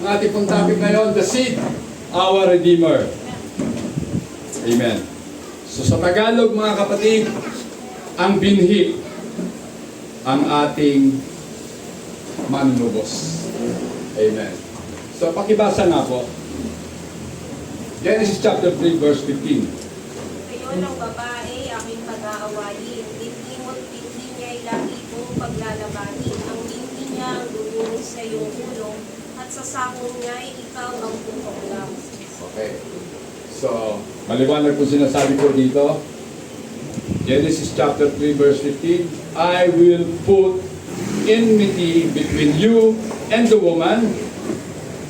Ang ating pong topic ngayon, the seed, our Redeemer. Amen. So sa Tagalog mga kapatid, ang binhi, ang ating manunubos. Amen. So pakibasa nga po. Genesis chapter 3 verse 15. Kayo ng babae, aking pag-aawayin. Hindi mo't hindi niya'y lagi kong paglalabanin. Ang hindi niya ang dudurog sa iyong ulo, at sa sakong niya'y ikaw ang tutoklang. Okay. So, maliwanag po sinasabi ko dito. Genesis chapter 3 verse 15. I will put enmity between you and the woman,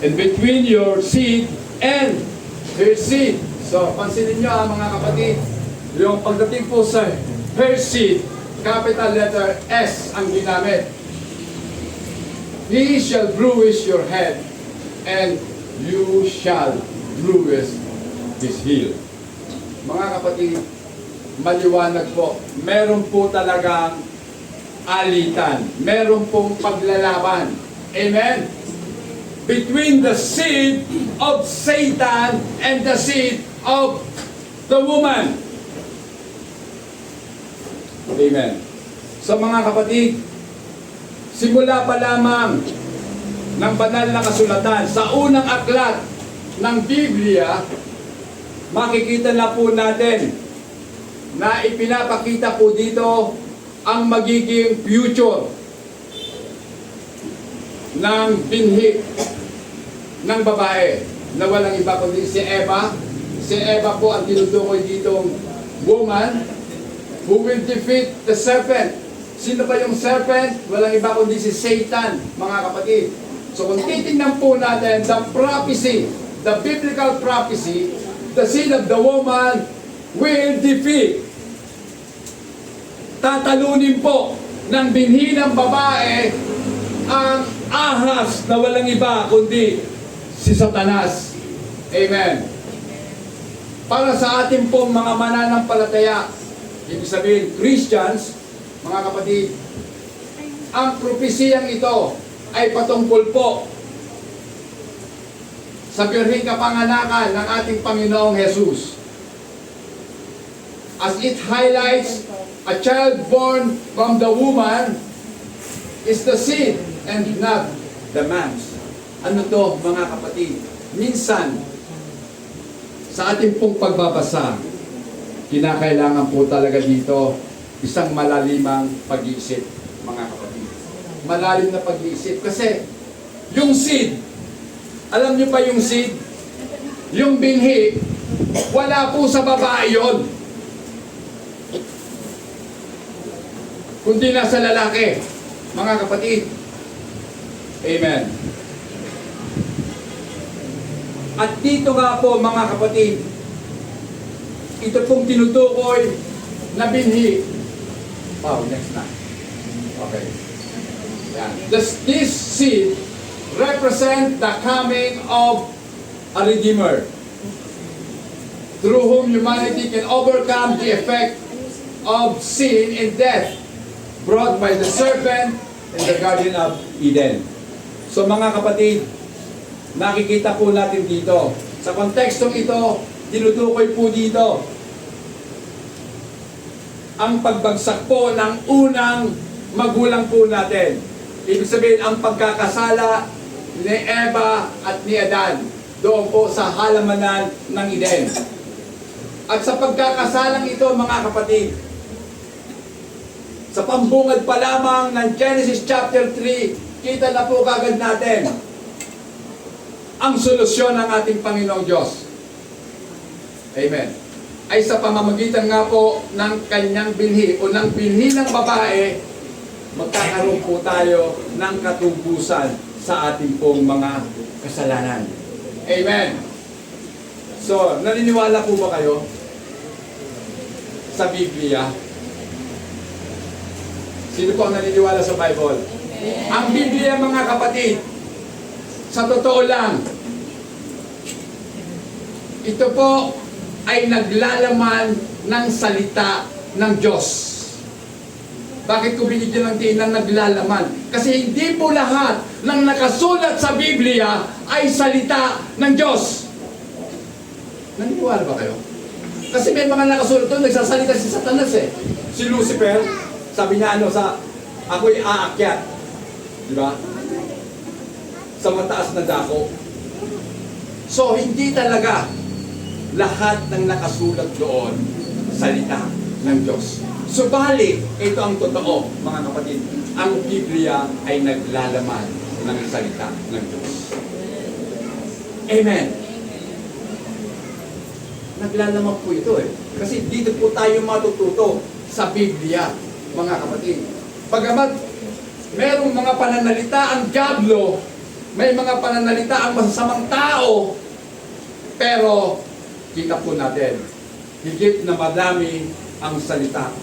and between your seed and her seed. So, pansinin nyo mga kapatid, yung pagdating po sa her seed, capital letter S ang ginamit. He shall bruise your head, and you shall bruise his heel. Mga kapatid, maliwanag po, meron po talagang alitan. Meron pong paglalaban. Amen? Between the seed of Satan and the seed of the woman. Amen. So mga kapatid, simula pa lamang ng banal na kasulatan, sa unang aklat ng Biblia, makikita na po natin na ipinapakita po dito ang magiging future ng binhi ng babae na walang iba kundi si Eva. Si Eva po ang tinutukoy ditong woman who will defeat the serpent. Sino pa yung serpent? Walang iba kundi si Satan, mga kapatid. So kung titingnan po natin the prophecy, the biblical prophecy, the seed of the woman will defeat. Tatalunin po ng binhi ng babae ang ahas na walang iba kundi si Satanas. Amen. Para sa ating pong mga mananampalataya, ibig sabihin Christians, mga kapatid, ang propesiyang ito ay patungkol po sa birheng kapanganakan ng ating Panginoong Jesus. As it highlights, a child born from the woman is the seed and not the man's. Ano to mga kapatid? Minsan, sa ating pong pagbabasa, kinakailangan po talaga dito isang malalimang pag-iisip, mga kapatid. Malalim na pag-iisip. Kasi, yung seed, alam niyo pa yung seed? Yung binhi, wala po sa babae yun. Kundi nasa lalaki, mga kapatid. Amen. At dito nga po, mga kapatid, ito pong tinutukoy na binhi. Wow, next na. Okay. Yan. This seed represent the coming of a Redeemer, through whom humanity can overcome the effect of sin and death brought by the serpent in the Garden of Eden. So mga kapatid, nakikita po natin dito, sa kontekstong ito, tinutukoy po dito ang pagbagsak po ng unang magulang po natin. Ibig sabihin, ang pagkakasala ni Eva at ni Adan doon po sa halamanan ng Eden. At sa pagkakasalang ito, mga kapatid, sa pambungad pa lamang ng Genesis chapter 3, kita na po kagad natin ang solusyon ng ating Panginoong Diyos. Amen. Ay sa pamamagitan nga po ng kanyang binhi o ng binhi ng babae, magkakaroon po tayo ng katubusan sa ating pong mga kasalanan. Amen. So, naniniwala po ba kayo sa Biblia? Sino po ang naniniwala sa Bible? Amen. Ang Biblia, mga kapatid, sa totoo lang, ito po ay naglalaman ng salita ng Diyos. Bakit ko binigyan ng tiin na naglalaman? Kasi hindi po lahat ng nakasulat sa Biblia ay salita ng Diyos. Naniniwala ba kayo? Kasi may mga nakasulat doon, nagsasalita si Satanas eh. Si Lucifer, sabi niya ako'y aakyat. Di ba? Sa mataas na dako. So, hindi talaga lahat ng nakasulat doon salita ng Diyos. Subalit, ito ang totoo, mga kapatid. Ang Biblia ay naglalaman ng salita ng Diyos. Amen. Naglalaman po ito eh. Kasi dito po tayo matututo sa Biblia, mga kapatid. Pagamat merong mga pananalita ang dyablo, may mga pananalita ang masasamang tao, pero kita po natin, higit na madami ang salita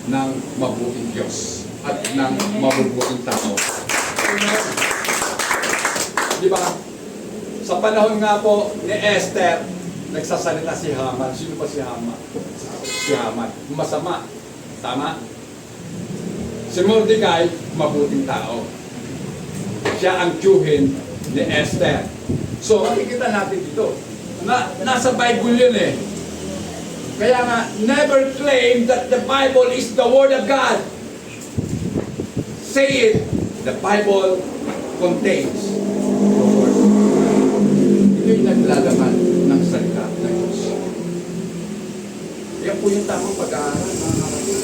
ng mabuting Diyos at ng mabubuting tao. Di ba? Sa panahon nga po ni Esther, nagsasalita si Haman. Sino pa si Haman? Si Haman. Masama. Tama? Si Mordecai, mabuting tao. Siya ang tiyuhin ni Esther. So, makikita natin dito. Nasa Bible yun eh. Kaya nga, never claim that the Bible is the Word of God. Say it, the Bible contains the Word. Ito'y naglalaman ng salita ng Diyos. Yan po yung tamang pag-aaral, mga kapatid.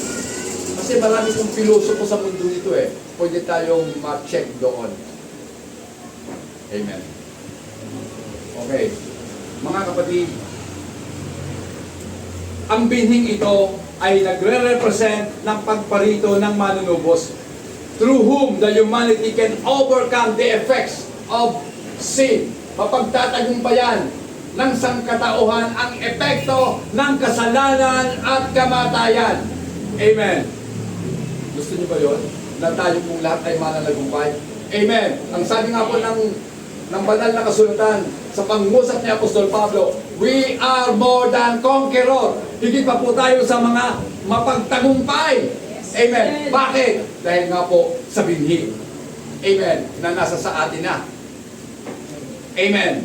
Kasi marami kong pilosopo sa mundo nito eh. Pwede tayong ma-check doon. Amen. Okay. Mga kapatid, ang binhing ito ay nagre-represent ng pagparito ng manunubos through whom the humanity can overcome the effects of sin. Mapagtatagumpayan ng sangkatauhan ang epekto ng kasalanan at kamatayan. Amen. Gusto niyo ba yun? Na tayo pong lahat ay mananagumpay? Amen. Ang sabi nga po ng banal na kasulatan sa pangusap ni Apostol Pablo, we are more than conqueror. Higit pa po tayo sa mga mapagtagumpay. Amen. Bakit? Dahil nga po sa binhi. Amen. Na nasa sa atin na. Amen.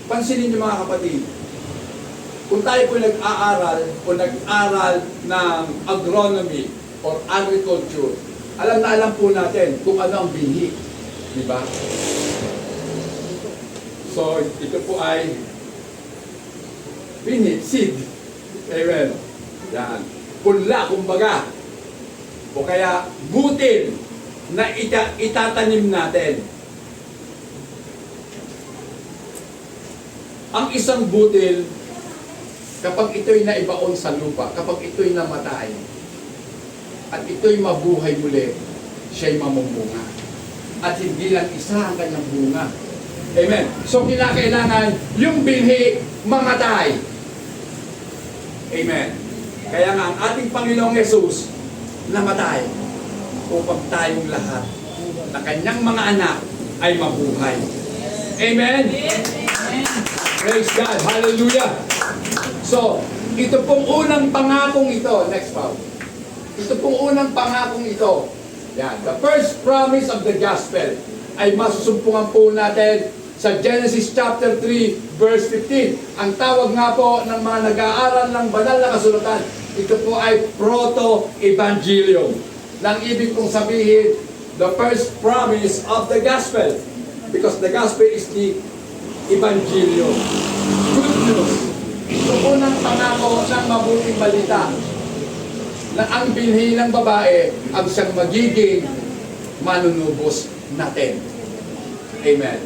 Pansinin niyo mga kapatid, kung tayo po nag-aaral o nag-aral ng agronomy or agriculture, alam na alam po natin kung ano ang binhi. Diba? So, ito po ay binhi, seed. Amen. Yan. Punla, kumbaga. O kaya, butil na itatanim natin. Ang isang butil, kapag ito'y naibaon sa lupa, kapag ito'y namatay, at ito'y mabuhay muli, siya'y mamumunga. At hindi lang isa ang kanyang bunga. Amen. So, kailangan yung binhi mamatay. Amen. Kaya nga, ang ating Panginoong Jesus namatay upang tayong lahat na kanyang mga anak ay mabuhay. Amen. Praise God. Hallelujah. So, ito pong unang pangakong ito. Next Paul. Ito pong unang pangakong ito. Yan. The first promise of the gospel ay masusumpungan po natin sa Genesis chapter 3 verse 15. Ang tawag nga po ng mga nag-aaral ng banal na kasulatan, ito po ay proto-evangelium. Nang ibig kong sabihin, the first promise of the gospel. Because the gospel is the evangelium. Good news. Ito po ng pangako ng mabuting balita na ang binhi ng babae ang siyang magiging manunubos natin. Amen.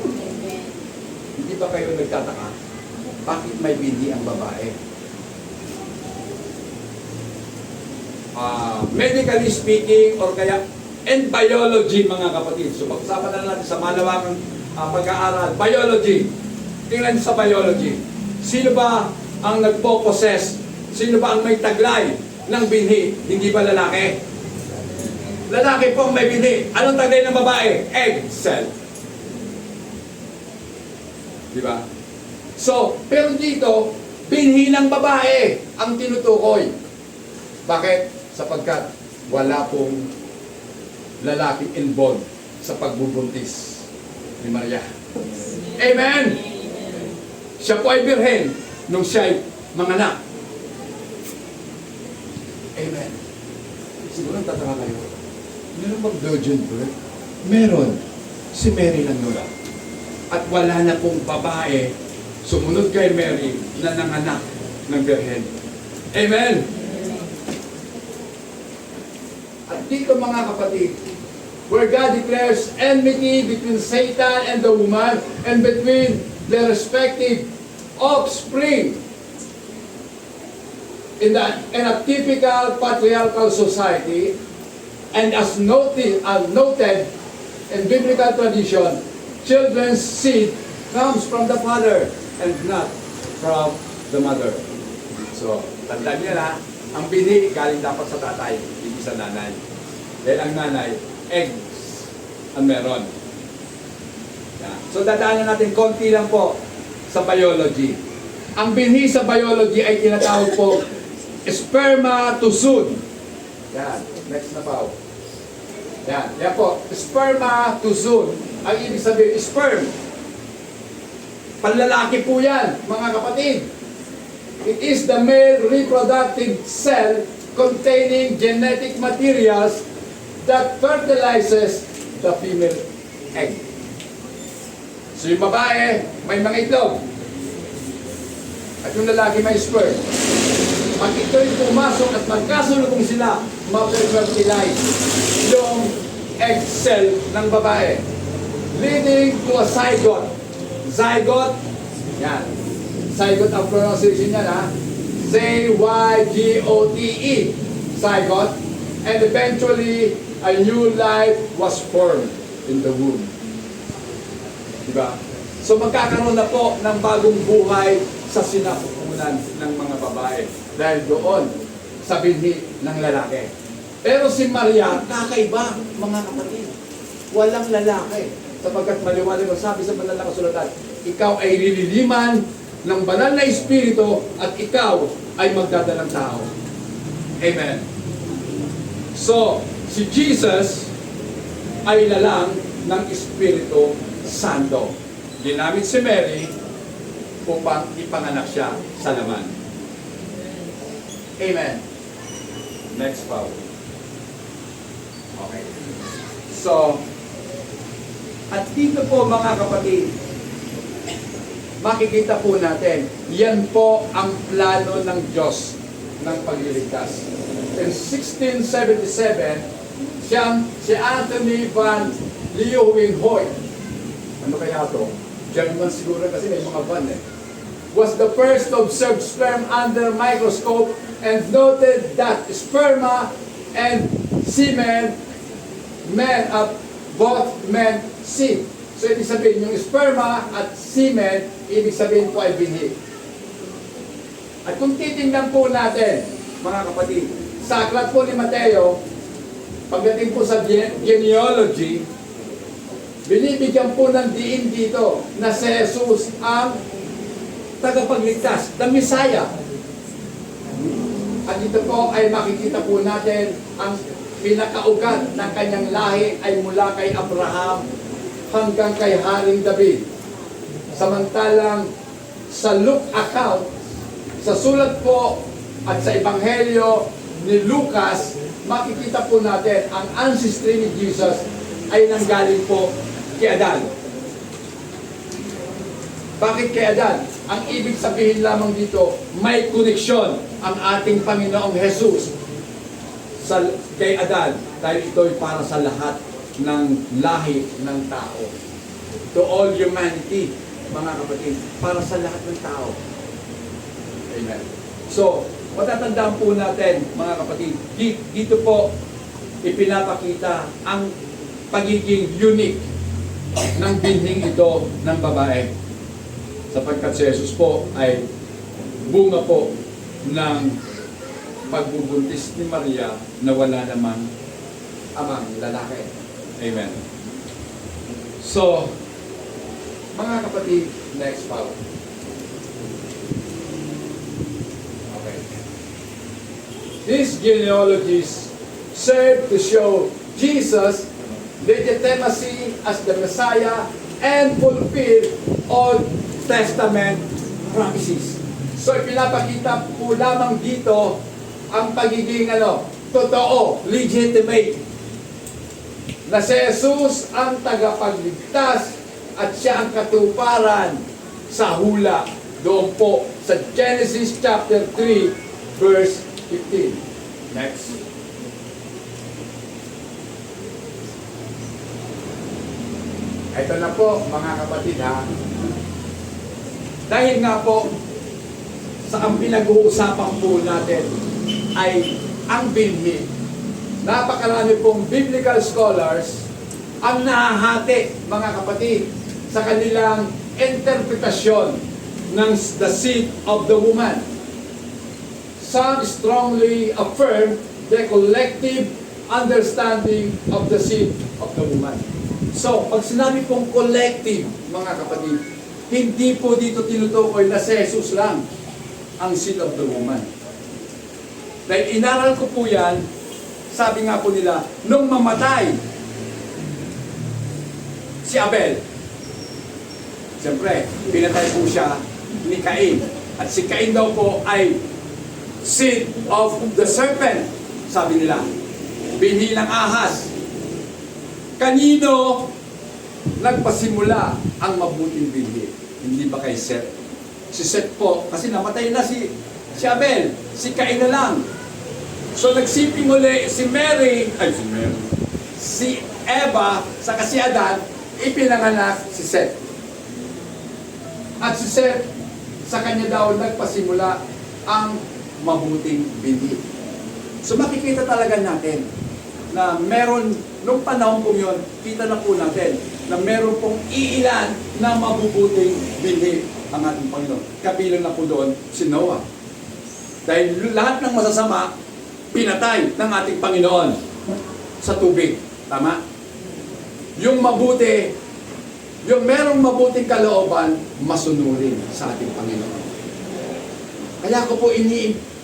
Hindi ba kayo nagtataka? Bakit may binhi ang babae? Medically speaking, or kaya in biology, mga kapatid. So, pag-usapan na natin sa malawakang pag-aaral. Biology. Tingnan sa biology. Sino ba ang nagpo-possess? Sino ba ang may taglay ng binhi? Hindi ba lalaki? Lalaki po ang may binhi. Anong taglay ng babae? Egg cell. Di ba? So, pero dito, binhi ng babae ang tinutukoy. Bakit? Sapagkat wala pong lalaki involved sa pagbubuntis ni Maria. Amen! Siya po ay birhen nung siya ay manganak. Amen. Siguro tataka kayo. Meron bang virgin birth? Meron. Si Mary lang nula. At wala na pong babae sumunod kay Mary na nanganak ng birhen. Amen! At dito mga kapatid, where God declares enmity between Satan and the woman and between their respective offspring. In a typical patriarchal society, and as noted in biblical tradition, children's seed comes from the father and not from the mother. So, tandaan niyo na, ang bini galing dapat sa tatay, hindi sa nanay. Dahil ang nanay, eggs ang meron. Yan. So, dadaanan natin konti lang po sa biology. Ang binhi sa biology ay tinatawag po spermatozoon. Yan. Next na po. Yan. Yan po. Spermatozoon. Ang ibig sabihin, sperm. Panlalaki po yan, mga kapatid. It is the male reproductive cell containing genetic materials that fertilizes the female egg. So yung babae, may mga itlog. At yung lalaki may sperm. Pag ito'y pumasok at magkasulubong sila, ma-fertilize yung egg cell ng babae. Leading to a zygote. Zygote, yan. Zygote ang pronunciation niya, ha? Z-Y-G-O-T-E. Zygote. And eventually, a new life was formed in the womb. Diba? So magkakaroon na po ng bagong buhay sa sinapupunan ng mga babae. Dahil doon sa binhi ng lalaki. Pero si Maria, kakaiba, mga kapatid. Walang lalaki. Sapagkat maliwanag ang sabi sa banal na kasulatan, ikaw ay lililiman ng banal na espiritu at ikaw ay magdadalang tao. Amen. So, si Jesus ay lalang ng Espiritu Santo. Ginamit si Mary upang ipanganak siya sa laman. Amen. Next po. Okay. So, at dito po mga kapatid, makikita po natin, yan po ang plano ng Diyos ng pagliligtas. In 1677, si Anthony van Leeuwenhoek, ano kaya to? German siguro kasi may mga van was the first to observe sperm under microscope and noted that sperma and semen both meant seed. So ibig sabihin, yung sperma at semen, ibig sabihin po ay binhi. At kung titingnan po natin, mga kapatid, sa aklat po ni Mateo, pagdating po sa genealogy, binibigyan po ng diin dito na si Jesus ang tagapagligtas, the Messiah. At ito po ay makikita po natin ang pinakaugat ng kanyang lahi ay mula kay Abraham hanggang kay Haring David. Samantalang sa Luke account, sa sulat po at sa Ebanghelyo ni Lucas, makikita po natin ang ancestry ni Jesus ay nanggaling po kay Adan. Bakit kay Adan? Ang ibig sabihin lamang dito, may koneksyon ang ating Panginoong Jesus kay Adan dahil ito'y para sa lahat ng lahi ng tao. To all humanity, mga kapatid, para sa lahat ng tao. Amen. So, matatandaan po natin, mga kapatid, dito po ipinapakita ang pagiging unique ng binhing ito ng babae. Sapagkat si Jesus po ay bunga po ng pagbubuntis ni Maria na wala namang amang lalaki. Amen. So, mga kapatid, next part. Okay. These genealogies serve to show Jesus legitimacy as the Messiah and fulfill Old Testament promises. So ipinapakita po lamang dito ang pagiging totoo, legitimate, na si Jesus ang tagapagligtas at siya ang katuparan sa hula. Doon po sa Genesis chapter 3 verse 15. Next. Ito na po mga kapatid ha. Dahil nga po sa ang pinag-uusapan po natin ay ang binhi. Napakarami pong biblical scholars ang nahahati mga kapatid sa kanilang interpretasyon ng the seed of the woman. Some strongly affirm the collective understanding of the seed of the woman. So, pag sinabi pong collective, mga kapatid, hindi po dito tinutukoy na si Jesus lang ang seed of the woman. Dahil inaral ko po yan, sabi nga po nila, nung mamatay si Abel, siyempre, pinatay po siya ni Cain. At si Cain daw po ay seed of the serpent, sabi nila. Binhi ng ahas. Kanino nagpasimula ang mabuting binhi? Hindi ba kay Seth? Si Seth po, kasi namatay na si Abel. Si Cain na lang. So nagsiping uli si Eva, saka si Adan, ipinanganak si Seth. At si Seth, sa kanya daw nagpasimula ang mabuting binhi. So makikita talaga natin na meron, nung panahon po yun, kita na po natin na meron pong iilan na mabubuting binhi ang ating Panginoon. Kabilang na po doon si Noah. Dahil lahat ng masasama, pinatay ng ating Panginoon sa tubig. Tama? Yung mabuti, yung merong mabuting kalooban, masunurin sa ating Panginoon. Kaya ko po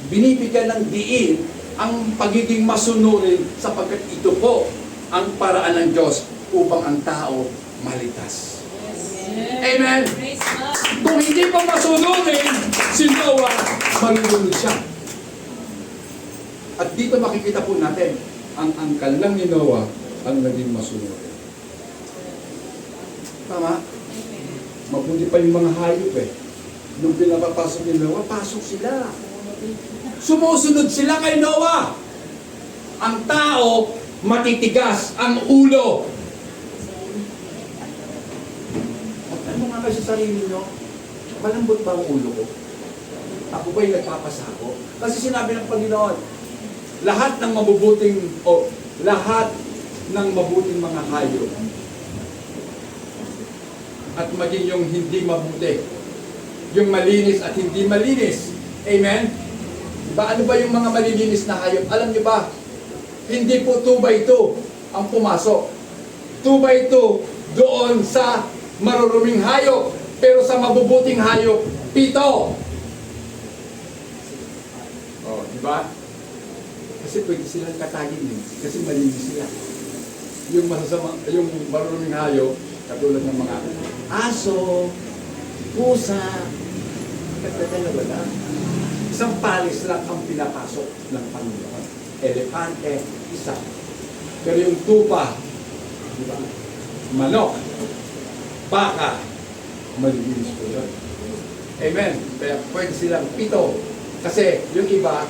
binibigyan ng diin ang pagiging masunurin sapagkat ito po ang paraan ng Diyos upang ang tao malitas. Amen? Kung hindi pa masunurin, si Noah, malulunod siya. At dito makikita po natin, ang angkal lang ni Noah ang naging masunurin. Tama? Mabuti pa yung mga hayop eh. Nung pinapapasok ni Noah, pasok sila. Sumusunod sila kay Noah. Ang tao, matitigas ang ulo. Ano nga kayo sa sarili nyo? Malambot ba ang ulo ko? Ako ba'y nagpapasako? Kasi sinabi ng Panginoon, lahat ng mabubuting, lahat ng mabuting mga hayop at maging yung hindi mabuti, yung malinis at hindi malinis. Amen? Diba? Ano ba yung mga malilinis na hayop? Alam nyo ba? Hindi po 2x2 ang pumasok. 2x2 doon sa maruruming hayop. Pero sa mabubuting hayop, 7. Diba? Kasi pwede silang katagin din. Kasi malinis sila. Yung maruruming hayop, katulad ng mga aso, pusa, dalawa lang. Isang palis lang ang pinapasok ng Panginoon. Elepante, isa. Pero yung tupa, diba? Manok, baka, malinis po yun. Amen. Kaya pwede silang 7. Kasi yung iba,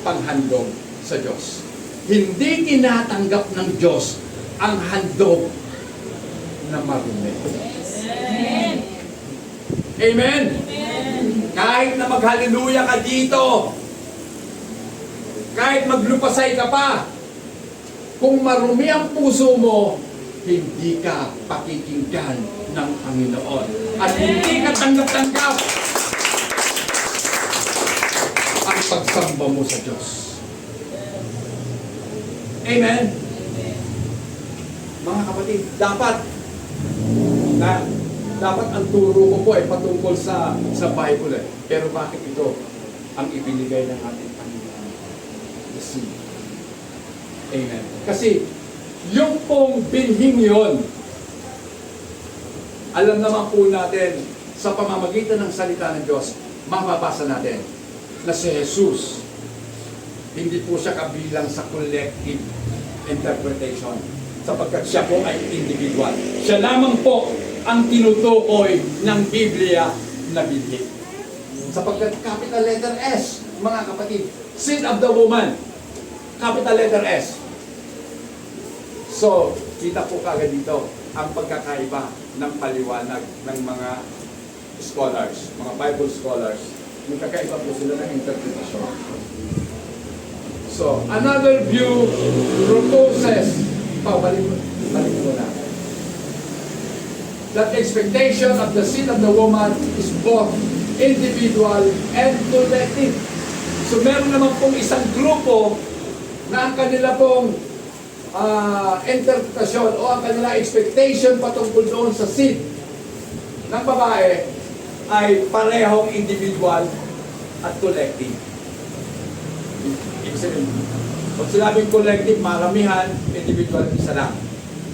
panghandog sa Diyos. Hindi tinatanggap ng Diyos ang handog na marumi. Amen. Amen? Kahit na mag-hallelujah ka dito, kahit maglupasay ka pa, kung marumi ang puso mo, hindi ka pakikinggan ng Panginoon. At hindi ka tanggap-tanggap ang pagsamba mo sa Diyos. Amen? Mga kapatid, dapat ang turo ko po ay patungkol sa Bible eh. Pero bakit ito ang ibinigay ng ating Panginoon? The seed. Amen. Kasi yung pong binhing yun, alam naman po natin, sa pamamagitan ng salita ng Diyos, mababasa natin na si Jesus, hindi po siya kabilang sa collective interpretation sapagkat siya po ay individual. Siya lamang po ang tinutukoy ng Biblia na binhi. Sapagkat capital letter S, mga kapatid, seed of the woman, capital letter S. So, kita po kagad dito ang pagkakaiba ng paliwanag ng mga scholars, mga Bible scholars. Magkakaiba po sila ng interpretation. So, another view proposes, balik mo na, that the expectation of the seed of the woman is both individual and collective. So, meron naman pong isang grupo na ang kanila pong interpretasyon o ang kanila expectation patungkol doon sa seed ng babae ay parehong individual at collective. Ibig sabihin, pag sinabing collective, maramihan, individual, isa lang.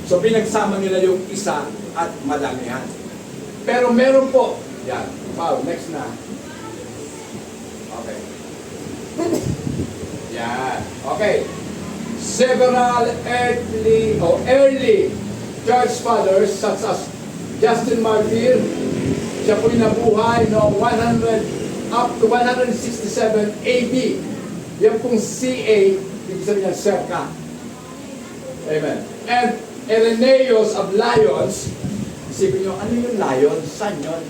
So pinagsama nila yung isa at maramihan. Pero meron po, yan, wow, next na. Okay. Yan, okay. Several early church fathers such as Justin Martyr, siya po'y nabuhay noong 100 up to 167 AD. Yan pong CA, ibig sabihin niya, circa. Amen. And Irenaeus of Lyons, isipin nyo, ano yung lion? Saan yun?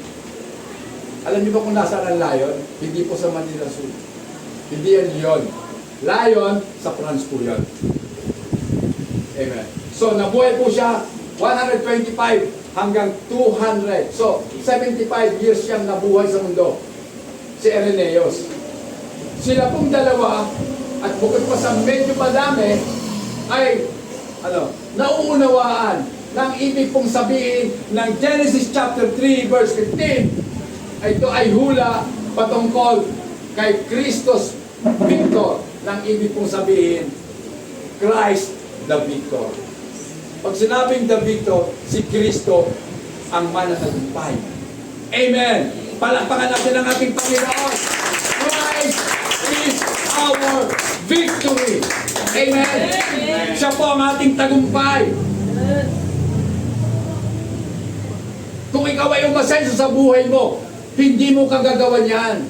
Alam niyo ba kung nasaan ang lion? Hindi po sa Manila Zoo. Hindi yan yun. Lion, sa France po yun. Amen. So, nabuhay po siya 125 hanggang 200. So, 75 years siyang nabuhay sa mundo. Si Irenaeus. Sila pong dalawa, at bukod pa sa medyo madami, ay, nauunawaan ng ibig pong sabihin ng Genesis chapter 3, verse 15. Ito ay hula patungkol kay Christos Victor. Nang ibig pong sabihin, Christ the Victor. Pag sinabing the Victor, si Kristo ang mananagumpay. Amen! Palakpakan natin ang ating Panginoon. Christ is our victory. Amen! Siya po ang ating tagumpay. Kung ikaw ay umasenso sa buhay mo, hindi mo kagagawan yan.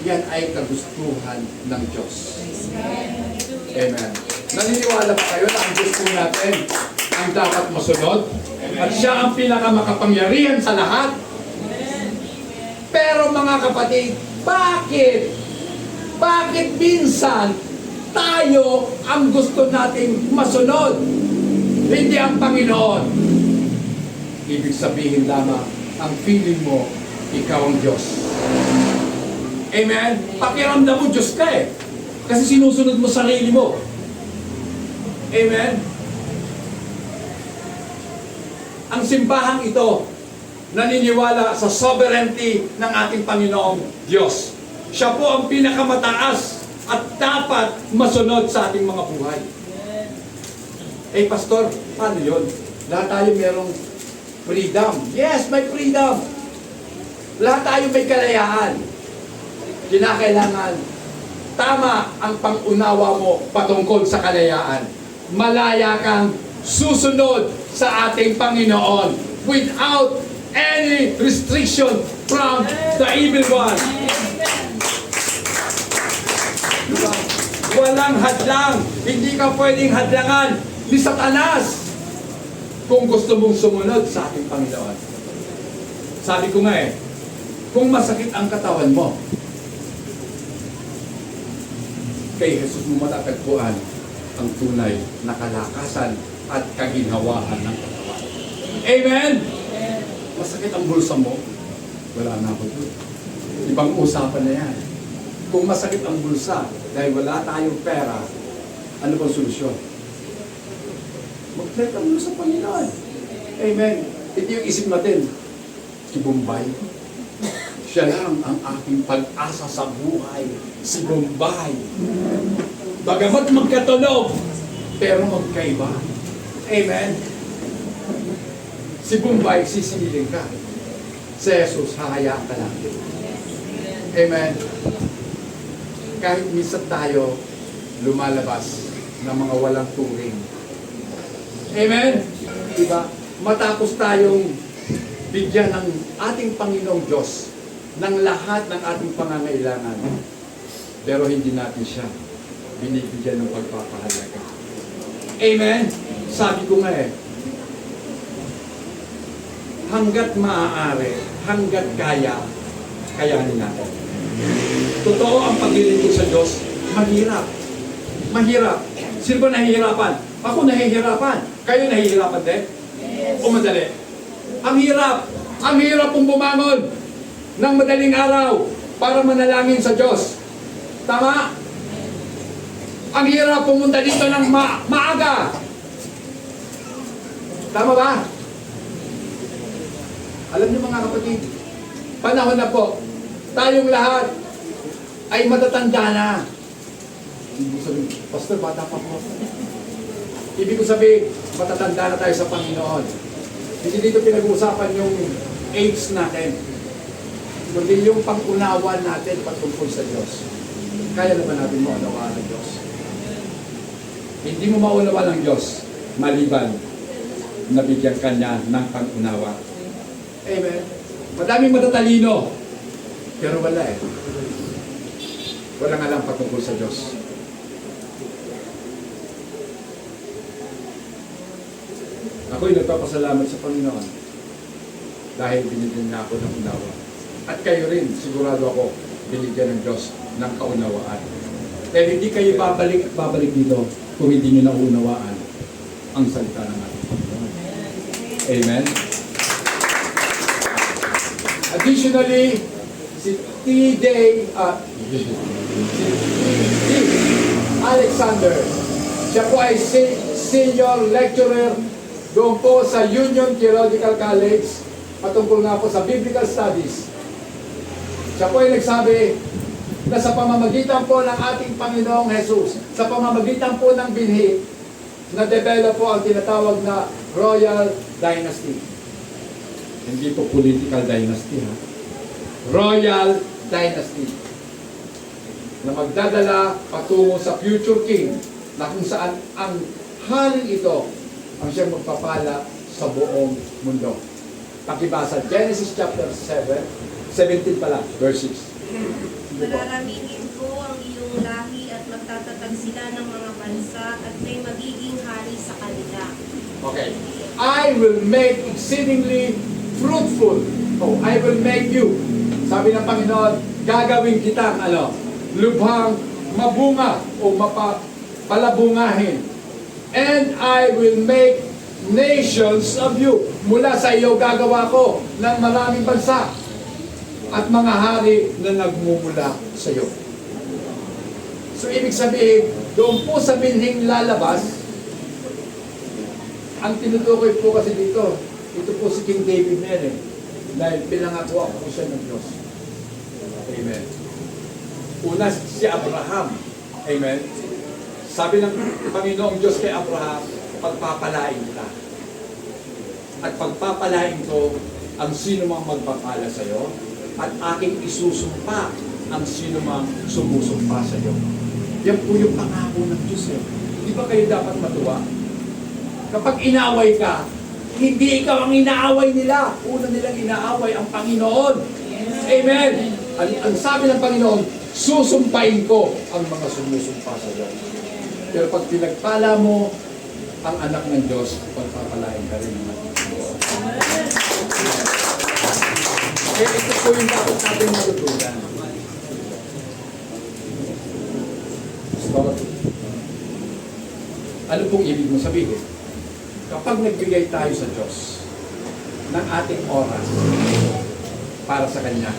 Yan ay kagustuhan ng Diyos. Amen. Naniniwala ba kayo na ang Diyos po natin ang dapat masunod? At siya ang pinakamakapangyarihan sa lahat? Pero mga kapatid, bakit? Bakit minsan tayo ang gusto nating masunod? Hindi ang Panginoon. Ibig sabihin lamang, ang feeling mo, ikaw ang Diyos. Amen? Pakiramdam mo, Diyos ka eh. Kasi sinusunod mo sarili mo. Amen? Ang simbahang ito, naniniwala sa sovereignty ng ating Panginoong Diyos. Siya po ang pinakamataas at dapat masunod sa ating mga buhay. Eh, Pastor, paano yun? Lahat tayo merong freedom. Yes, may freedom. Lahat tayo may kalayaan. Kinakailangan tama ang pangunawa mo patungkol sa kalayaan. Malaya kang susunod sa ating Panginoon without any restriction from the evil one. Diba? Walang hadlang. Hindi ka pwedeng hadlangan ni Satanas kung gusto mong sumunod sa ating Panginoon. Sabi ko nga kung masakit ang katawan mo, kay Jesus mo matatagpuan ang tunay na kalakasan at kaginhawaan ng katawan. Amen? Masakit ang bulsa mo, wala na ako doon. Ibang usapan na yan. Kung masakit ang bulsa dahil wala tayong pera, ano bang solusyon? Mag-pray ka muna sa Panginoon. Amen. Ito yung isip natin. Si Bombay. Siya lang ang aking pag-asa sa buhay. Si Bombay. Bagamat magkatunog, pero magkaiba. Amen? Si Bombay, sisingilin ka. Si Jesus, hahayaan ka lang. Amen? Kahit minsan tayo lumalabas ng mga walang turing. Amen? Diba? Matapos tayong bigyan ng ating Panginoong Diyos ng lahat ng ating pangangailangan, pero hindi natin siya binibigyan ng pagpapahalaga. Amen? Sabi ko nga hanggat maaari, hanggat kaya, kayanin natin. Totoo ang paglilingkod sa Diyos, mahirap. Mahirap. Sino ba nahihirapan? Ako nahihirapan. Kayo nahihirapan din? O madali? Ang hirap. Ang hirap pong bumangon ng madaling araw para manalangin sa Diyos. Tama? Ang hirap pumunta dito ng maaga. Tama ba? Alam niyo mga kapatid, panahon na po, tayong lahat ay matatanda na. Ibig sabihin, Pastor, bata pa po. Ibig ko sabihin, matatanda na tayo sa Panginoon. Hindi dito pinag-uusapan yung age natin, kundi yung pang-unawa natin patungkol sa Diyos. Kaya naman natin maunawaan ng Diyos. Hindi mo maunawaan ng Diyos maliban na bigyan ka niya ng pang-unawa. Amen. Madaming matatalino, pero wala walang alam patungkol sa Diyos. Ako'y nagpapasalamat sa Panginoon dahil binigyan niya ako ng unawa. At kayo rin, sigurado ako, binigyan ng Diyos ng kaunawaan. Dahil hindi kayo babalik dito kung hindi nyo naunawaan ang salita ng ating Panginoon. Amen? Additionally, si T.D. Alexander, siya po ay senior lecturer doon po sa Union Theological College patungkol nga po sa Biblical Studies. Siya po ay nagsabi na sa pamamagitan po ng ating Panginoong Jesus, sa pamamagitan po ng binhi, na-develop po ang tinatawag na Royal Dynasty. Hindi po political dynasty, ha? Royal Dynasty. Na magdadala patungo sa future king, na kung saan ang haring ito ang siyang magpapala sa buong mundo. Pakibasa, Genesis chapter 17 pala, verse 6. Mararamihin ko ang iyong lahi at magtatatag sila ng mga bansa at may magiging hari sa kanila. Okay. I will make exceedingly fruitful. Oh, I will make you. Sabi ng Panginoon, gagawin kitang lubhang mabunga o palabungahin. And I will make nations of you. Mula sa iyo gagawa ko ng maraming bansa at mga hari na nagmumula sa iyo. So ibig sabihin, doon po sa binhing lalabas, ang tinutukoy po kasi dito, ito po si King David na yan dahil pinangako ako siya ng Diyos. Amen. Una si Abraham. Amen. Sabi ng Panginoong Diyos kay Abraham, pagpapalain kita. At pagpapalain ko ang sino mang magpapala sa iyo at aking isusumpa ang sino mang sumusumpa sa iyo. Yan po yung pangako ng Diyos. Di ba kayo dapat matuwa? Kapag inaway ka, hindi ikaw ang inaaway nila. Una nilang inaaway ang Panginoon. Amen. Ang sabi ng Panginoon, susumpain ko ang mga sumusumpa sa iyo. Pero pag pinagpala mo ang anak ng Diyos, pagpapalain ka rin ng ating Diyos. Kaya ito po yung dapat natin matutunan. Ano pong ibig mo sabihin? Kapag nagbigay tayo sa Diyos ng ating oras para sa Kanya,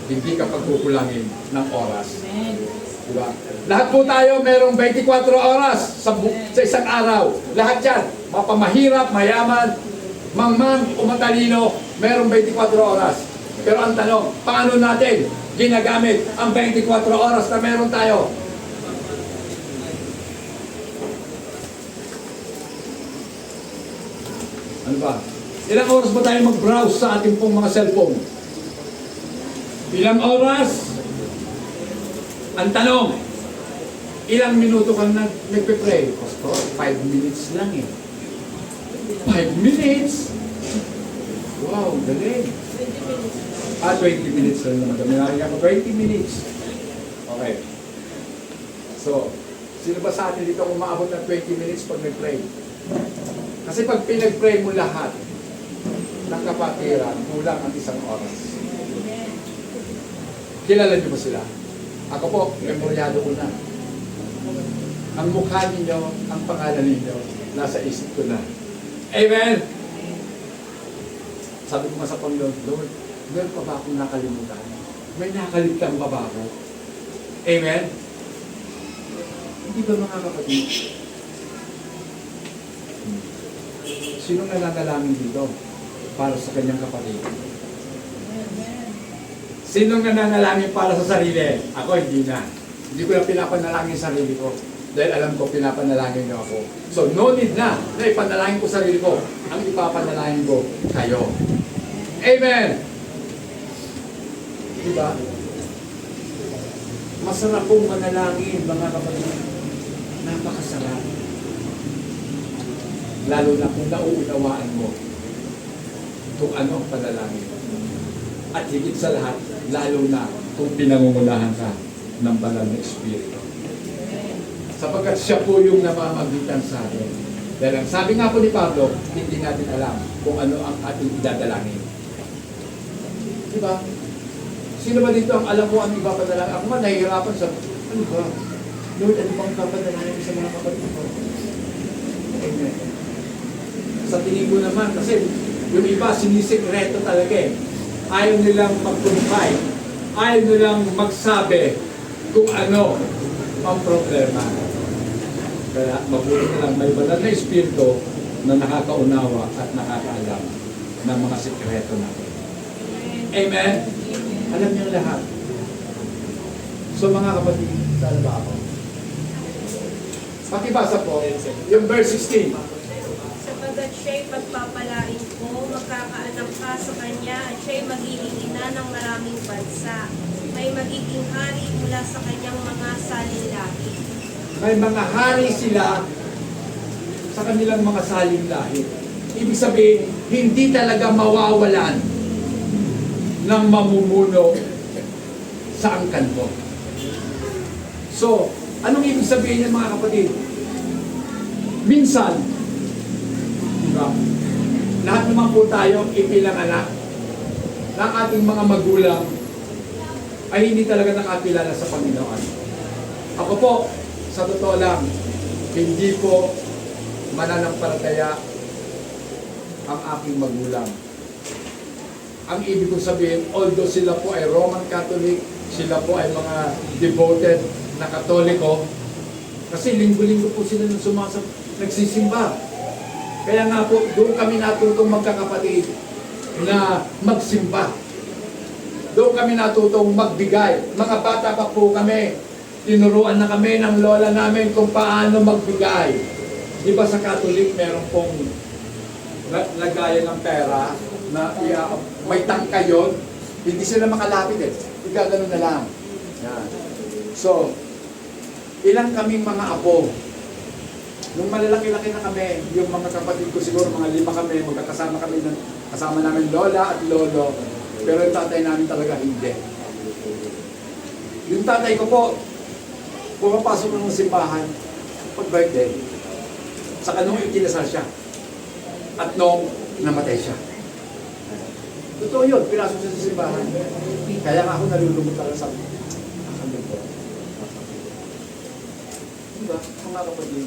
hindi ka pagkukulangin ng oras. Diba? Lahat po tayo merong 24 oras sa isang araw. Lahat yan, mapamahirap, mayaman, mangmang o matalino, merong 24 oras. Pero ang tanong, paano natin ginagamit ang 24 oras na meron tayo? ba? Ilang oras ba tayo mag-browse sa ating pong mga cellphone? Ilang oras? Ang tanong, ilang minuto kang nagpe-pray? Pastor, 5 minutes lang eh. 5 minutes? Wow, galing. 20 minutes lang naman. Daminari ako, 20 minutes. Okay. So, sino ba sa atin dito umaabot ng 20 minutes pag nag-pray? Kasi pag pinag-pray mo lahat ng kapatiran, kulang ang isang oras. Kilala niyo ba sila? Ako po, memoryado ko na. Ang mukha ninyo, ang pangalan ninyo, nasa isip ko na. Amen! Sabi ko nga sa Panginoon, Lord, meron pa ba akong nakalimutan? May nakalimutan pa ba ako? Amen? Hindi ba mga kapatid? Sinong nananalangin dito para sa kanyang kapatid? Sinong nananalangin para sa sarili? Ako, hindi na. Hindi ko na pinapanalangin sarili ko. Dahil alam ko, pinapanalangin niyo ako. So, no need na ipanalangin ko sarili ko. Ang ipapanalangin ko, kayo. Amen! Diba? Masarap pong manalangin, mga kapatid. Napakasarap. Lalo na kung nauunawaan mo kung ano ang panalangin. At higit sa lahat, lalo na kung pinangungunahan ka ng banal na Espiritu. Sapagkat siya po yung namamagitan sa atin. Dahil ang sabi nga po ni Pablo, hindi natin alam kung ano ang ating idadalangin. Diba? Sino ba dito ang alam mo ang iba padalangin? Ako man, nahihirapan sa, ano ba? Lord, ano bang papadalangin sa mga kapatid ko? Amen. Sa tingin ko naman, kasi yung iba sinisikreto talaga eh. Ayaw nilang mag-confide. Ayaw nilang magsabi kung ano ang problema. Kaya mabuti na lang may banal na Espiritu na nakakaunawa at nakakaalam ng mga sikreto natin. Amen? Alam niyo lahat. So mga kapatid, saan ba ako? Pakibasa po, yung verse 16. Sapagkat siya'y pagpapalain ko, magkakaanak ka sa kanya, at siya'y magiging ina ng maraming bansa. May magiging hari mula sa kanyang mga salinlahi. May mga hari sila sa kanilang mga saling lahi. Ibig sabihin, hindi talaga mawawalan ng mamumuno sa angkan mo. So, anong ibig sabihin niyan mga kapatid? Minsan, diba, lahat naman po tayo ipinanganak ng ating mga magulang ay hindi talaga nakakilala sa Panginoon. Ako po, sa totoo lang, hindi po mananampalataya ang aking magulang. Ang ibig kong sabihin, although sila po ay Roman Catholic, sila po ay mga devoted na Katoliko, kasi linggo-linggo po sila nagsisimba. Kaya nga po, doon kami natutong magkakapatid na magsimba. Doon kami natutong magbigay. Mga bata pa po kami, tinuruan na kami ng lola namin kung paano magbigay. Di ba sa Catholic, meron pong lagayan ng pera na may tangka yun, hindi sila makalapit eh. Igagano na lang. Yan. So, ilang kaming mga apo. Nung malalaki-laki na kami, yung mga kapatid ko siguro, mga 5 kami, magkakasama kami, kasama namin lola at lolo. Pero yung tatay namin talaga hindi. Yung tatay ko po, pumapasok ng simbahan pag birthday. Saka nung ikinasal siya. At nung namatay siya. Totoo yun, pinasok siya sa simbahan. Kaya nga ako nalulungkot talaga sa nakakalungkot. Diba? Mga kapatid,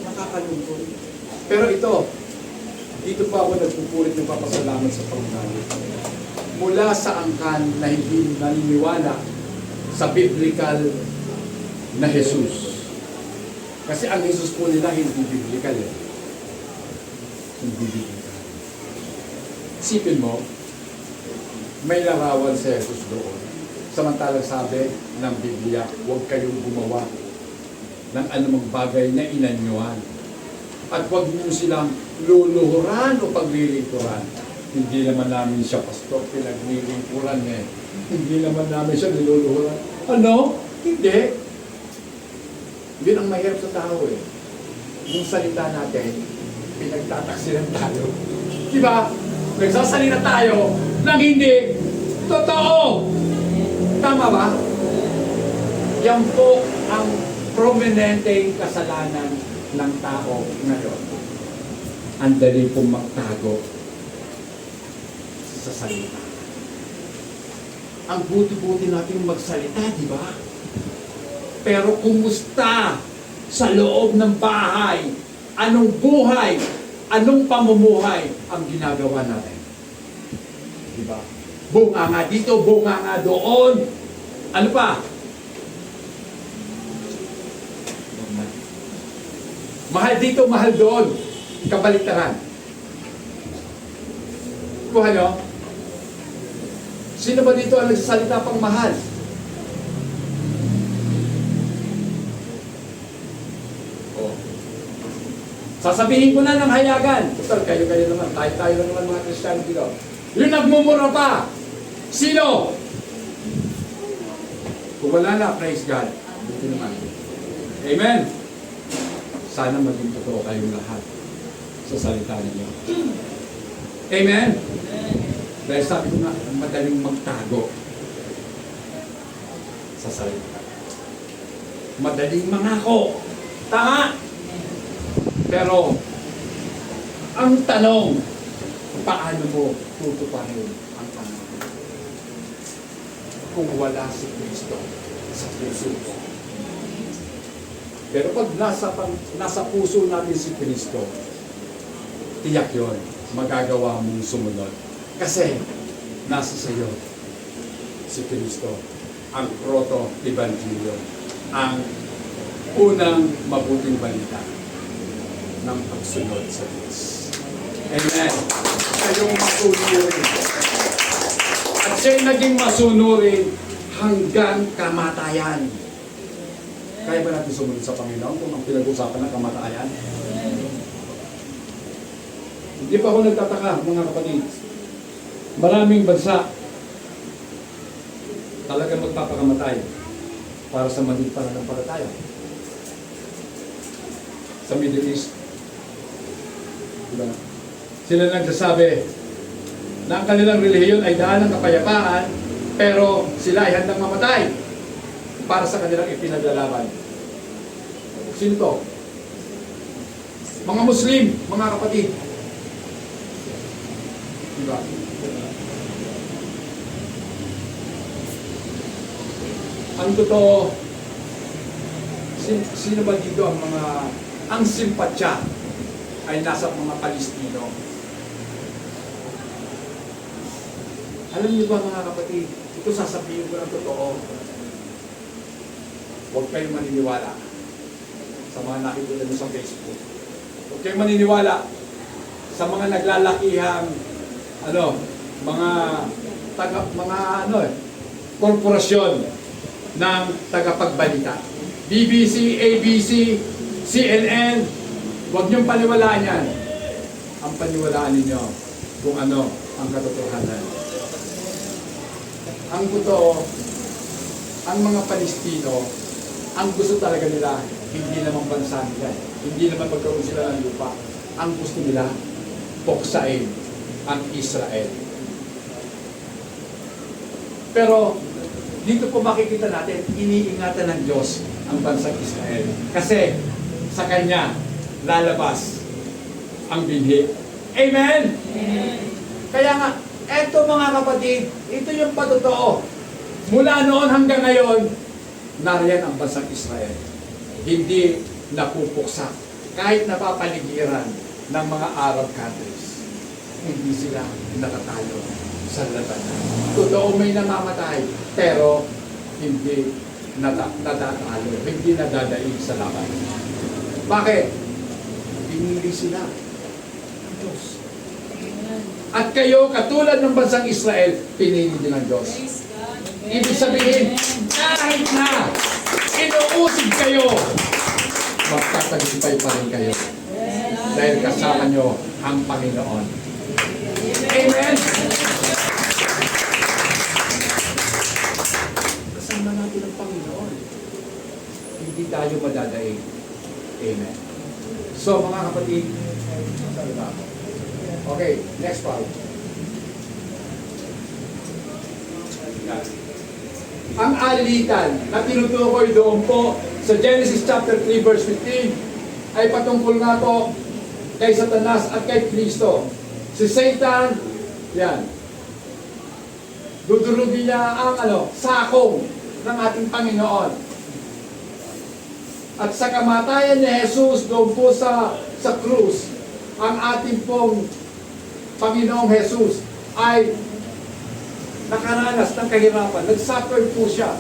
nakakalungkot. Pero dito pa ako nagpupulit ng papasalamat sa Panginoon. Mula sa angkan na hindi naniniwala sa biblical na Jesus. Kasi ang Jesus po nila hindi biblical eh. Hindi biblical. Isipin mo, may larawan si Jesus doon. Samantalang sabi ng Biblia, huwag kayong gumawa ng anumang bagay na inanyuan. At huwag niyo silang luluhuran o paglilingkuran. Hindi naman namin siya, pastor, pinaglilingkuran eh. Hindi naman namin siya niluluhuran. Ano? Hindi. Yun ang mahirap sa tao eh. Yung salita natin, pinagtataksilan tayo. Diba? Nagsasalita tayo nang hindi totoo. Tama ba? Yan po ang prominenteng kasalanan ng tao ngayon. Ang dali pong magtago sa salita. Ang buti-buti natin magsalita, di ba? Pero kumusta sa loob ng bahay? Anong buhay? Anong pamumuhay ang ginagawa natin? Di ba? Bunga nga dito, bunga nga doon. Ano pa? Mahal dito, mahal doon. Kabaliktaran. Kuha nyo? Sino ba dito ang nagsasalita pang mahal? Oh. Sasabihin ko na ng hayagan. Total, kayo naman. Tayo lang naman mga Kristiyano dito. Yung nagmumura pa. Sino? Kung wala na, praise God. Buti naman. Amen. Sana maging totoo kayong lahat sa salita ninyo. Amen? Dahil sabi ko nga, madaling magtago sa salita. Madaling mangako. Tama! Pero, ang tanong, paano mo tutuparin ang pangako? Kung wala si Kristo sa puso mo. Pero pag nasa puso natin si Kristo, tiyak yun, magagawa mong sumunod. Kasi, nasa sayo si Kristo, ang proto-evangelyo, ang unang mabuting balita ng pagsunod sa Diyos. Amen. Kayong masunurin. At siya'y naging masunurin hanggang kamatayan. Kaya ba natin sumunod sa Panginoon kung ang pinag-usapan ng kamatayan? Hindi pa ako nagtataka, mga kapatid. Maraming bansa talagang magpapakamatay para sa maling pananampalataya. Sa Middle East, diba? Sila nagsasabi na ang kanilang relihiyon ay daan ng kapayapaan, pero sila ay handang mamatay para sa kanilang ipinaglalaban. Sino to? Mga Muslim, mga kapatid. Diba? Ang totoo, sino ba dito ang simpatya ay nasa mga Palestino? Alam niyo ba mga kapatid, ito sasabihin ko ng totoo. Huwag kayong maniniwala sa mga nakikita nyo sa Facebook. Huwag kayong maniniwala sa mga naglalakihang korporasyon ng tagapagbalita. BBC, ABC, CNN, huwag niyong paniwalaan yan. Ang paniwalaan ninyo kung ano ang katotohanan. Ang totoo, ang mga Palestino, ang gusto talaga nila, hindi naman bansa nila. Hindi naman magkaroon sila ng lupa. Ang gusto nila, puksain ang Israel. Pero, dito po makikita natin, iniingatan ng Diyos ang bansang Israel. Kasi, sa Kanya, lalabas ang binhi. Amen? Amen. Kaya nga, eto mga kapatid, ito yung patotoo. Mula noon hanggang ngayon, nariyan ang bansang Israel. Hindi napupuksa. Kahit napapaligiran ng mga Arab countries, hindi sila nakatalo sa labanan. Totoo may namamatay, pero hindi natatalo, hindi nadadaig sa laban. Bakit? Pinili sila ng Diyos. At kayo, katulad ng bansang Israel, pinili din ng Diyos. Ibig sabihin, kahit na inuusig kayo, magtatagumpay pa rin kayo. dahil kasama nyo ang Panginoon. Amen! Kasama natin ang Panginoon. Hindi tayo madadaig. Amen. So, mga kapatid, okay, next part. Ang alitan na tinutukoy doon po sa Genesis chapter 3 verse 15 ay patungkol nga po kay Satanas at kay Kristo. Si Satan, yan, dudurugin niya ang sakong ng ating Panginoon. At sa kamatayan ni Jesus doon po sa krus, ang ating pong Panginoong Jesus ay nakaranas ng kahirapan. Nag-suffer po siya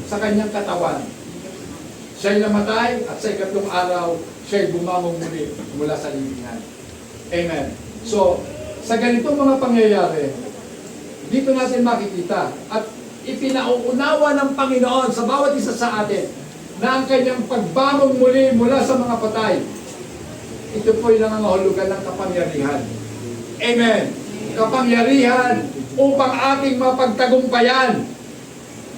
sa kanyang katawan. Siya'y namatay at sa ikatlong araw, siya'y bumangon muli mula sa libingan. Amen. So, sa ganitong mga pangyayari, dito natin makikita at ipinauunawa ng Panginoon sa bawat isa sa atin na ang kanyang pagbangon muli mula sa mga patay, ito po'y nangangahulugan ng kapangyarihan. Amen. Kapangyarihan upang ating mapagtagumpayan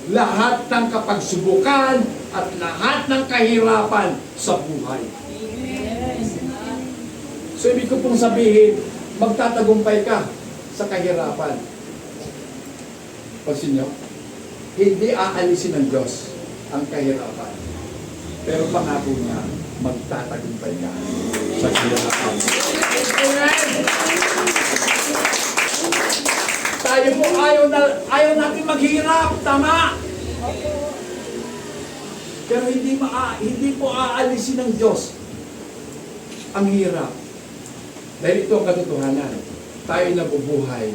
lahat ng kapagsubukan at lahat ng kahirapan sa buhay. So, ibig ko pong sabihin, magtatagumpay ka sa kahirapan. Pansin nyo, hindi aalisin ng Diyos ang kahirapan. Pero pangako niya, magtatagumpay ka sa kahirapan. Amen! Tayo po ayaw natin maghirap, tama? Pero hindi po aalisin ng Diyos ang hirap. Dahil ito ang katotohanan. Tayo nabubuhay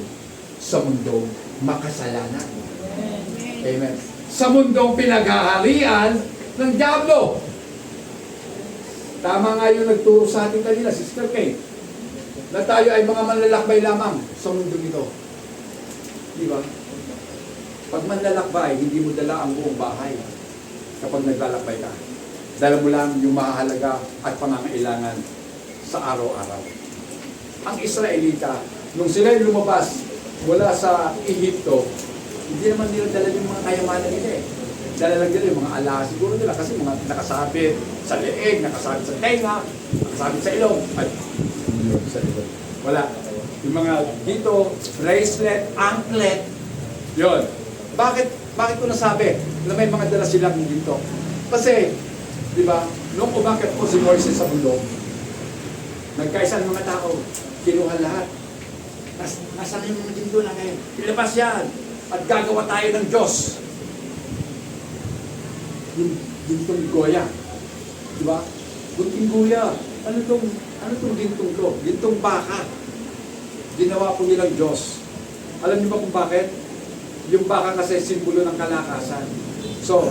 sa mundong makasalanan. Amen. Sa mundong pinaghaharian ng dyablo. Tama nga yung nagturo sa atin kanina, Sister Kay, na tayo ay mga manlalakbay lamang sa mundong ito. Di ba? Pag manlalakbay, hindi mo dala ang buong bahay kapag naglalakbay ka. Dala mo lang yung mahalaga at pangangailangan sa araw-araw. Ang Israelita, nung sila lumabas mula sa Ehipto, hindi naman nila dala yung mga kayamanan nila eh. Dala lang nila yung mga alahas siguro nila kasi mga nakasabit sa leeg, nakasabit sa tenga, nakasabit sa ilong. Ay, sa ilong. Wala. Yung mga dito, bracelet, anklet, yun. Bakit ko nasabi na may mga dala silang dito? Kasi, di ba, nung umakit po si Moises sa bundok, nagkaisa ng mga tao, kinuha lahat. Nasaan yung mga dito na ngayon? Ilabas yan at gagawa tayo ng Diyos. Yung gintong goya. Di ba? Gunting goya. Ano tong gintong to? Gintong baka. Ginawa po nilang Diyos. Alam niyo ba kung bakit? Yung baka kasi simbolo ng kalakasan. So,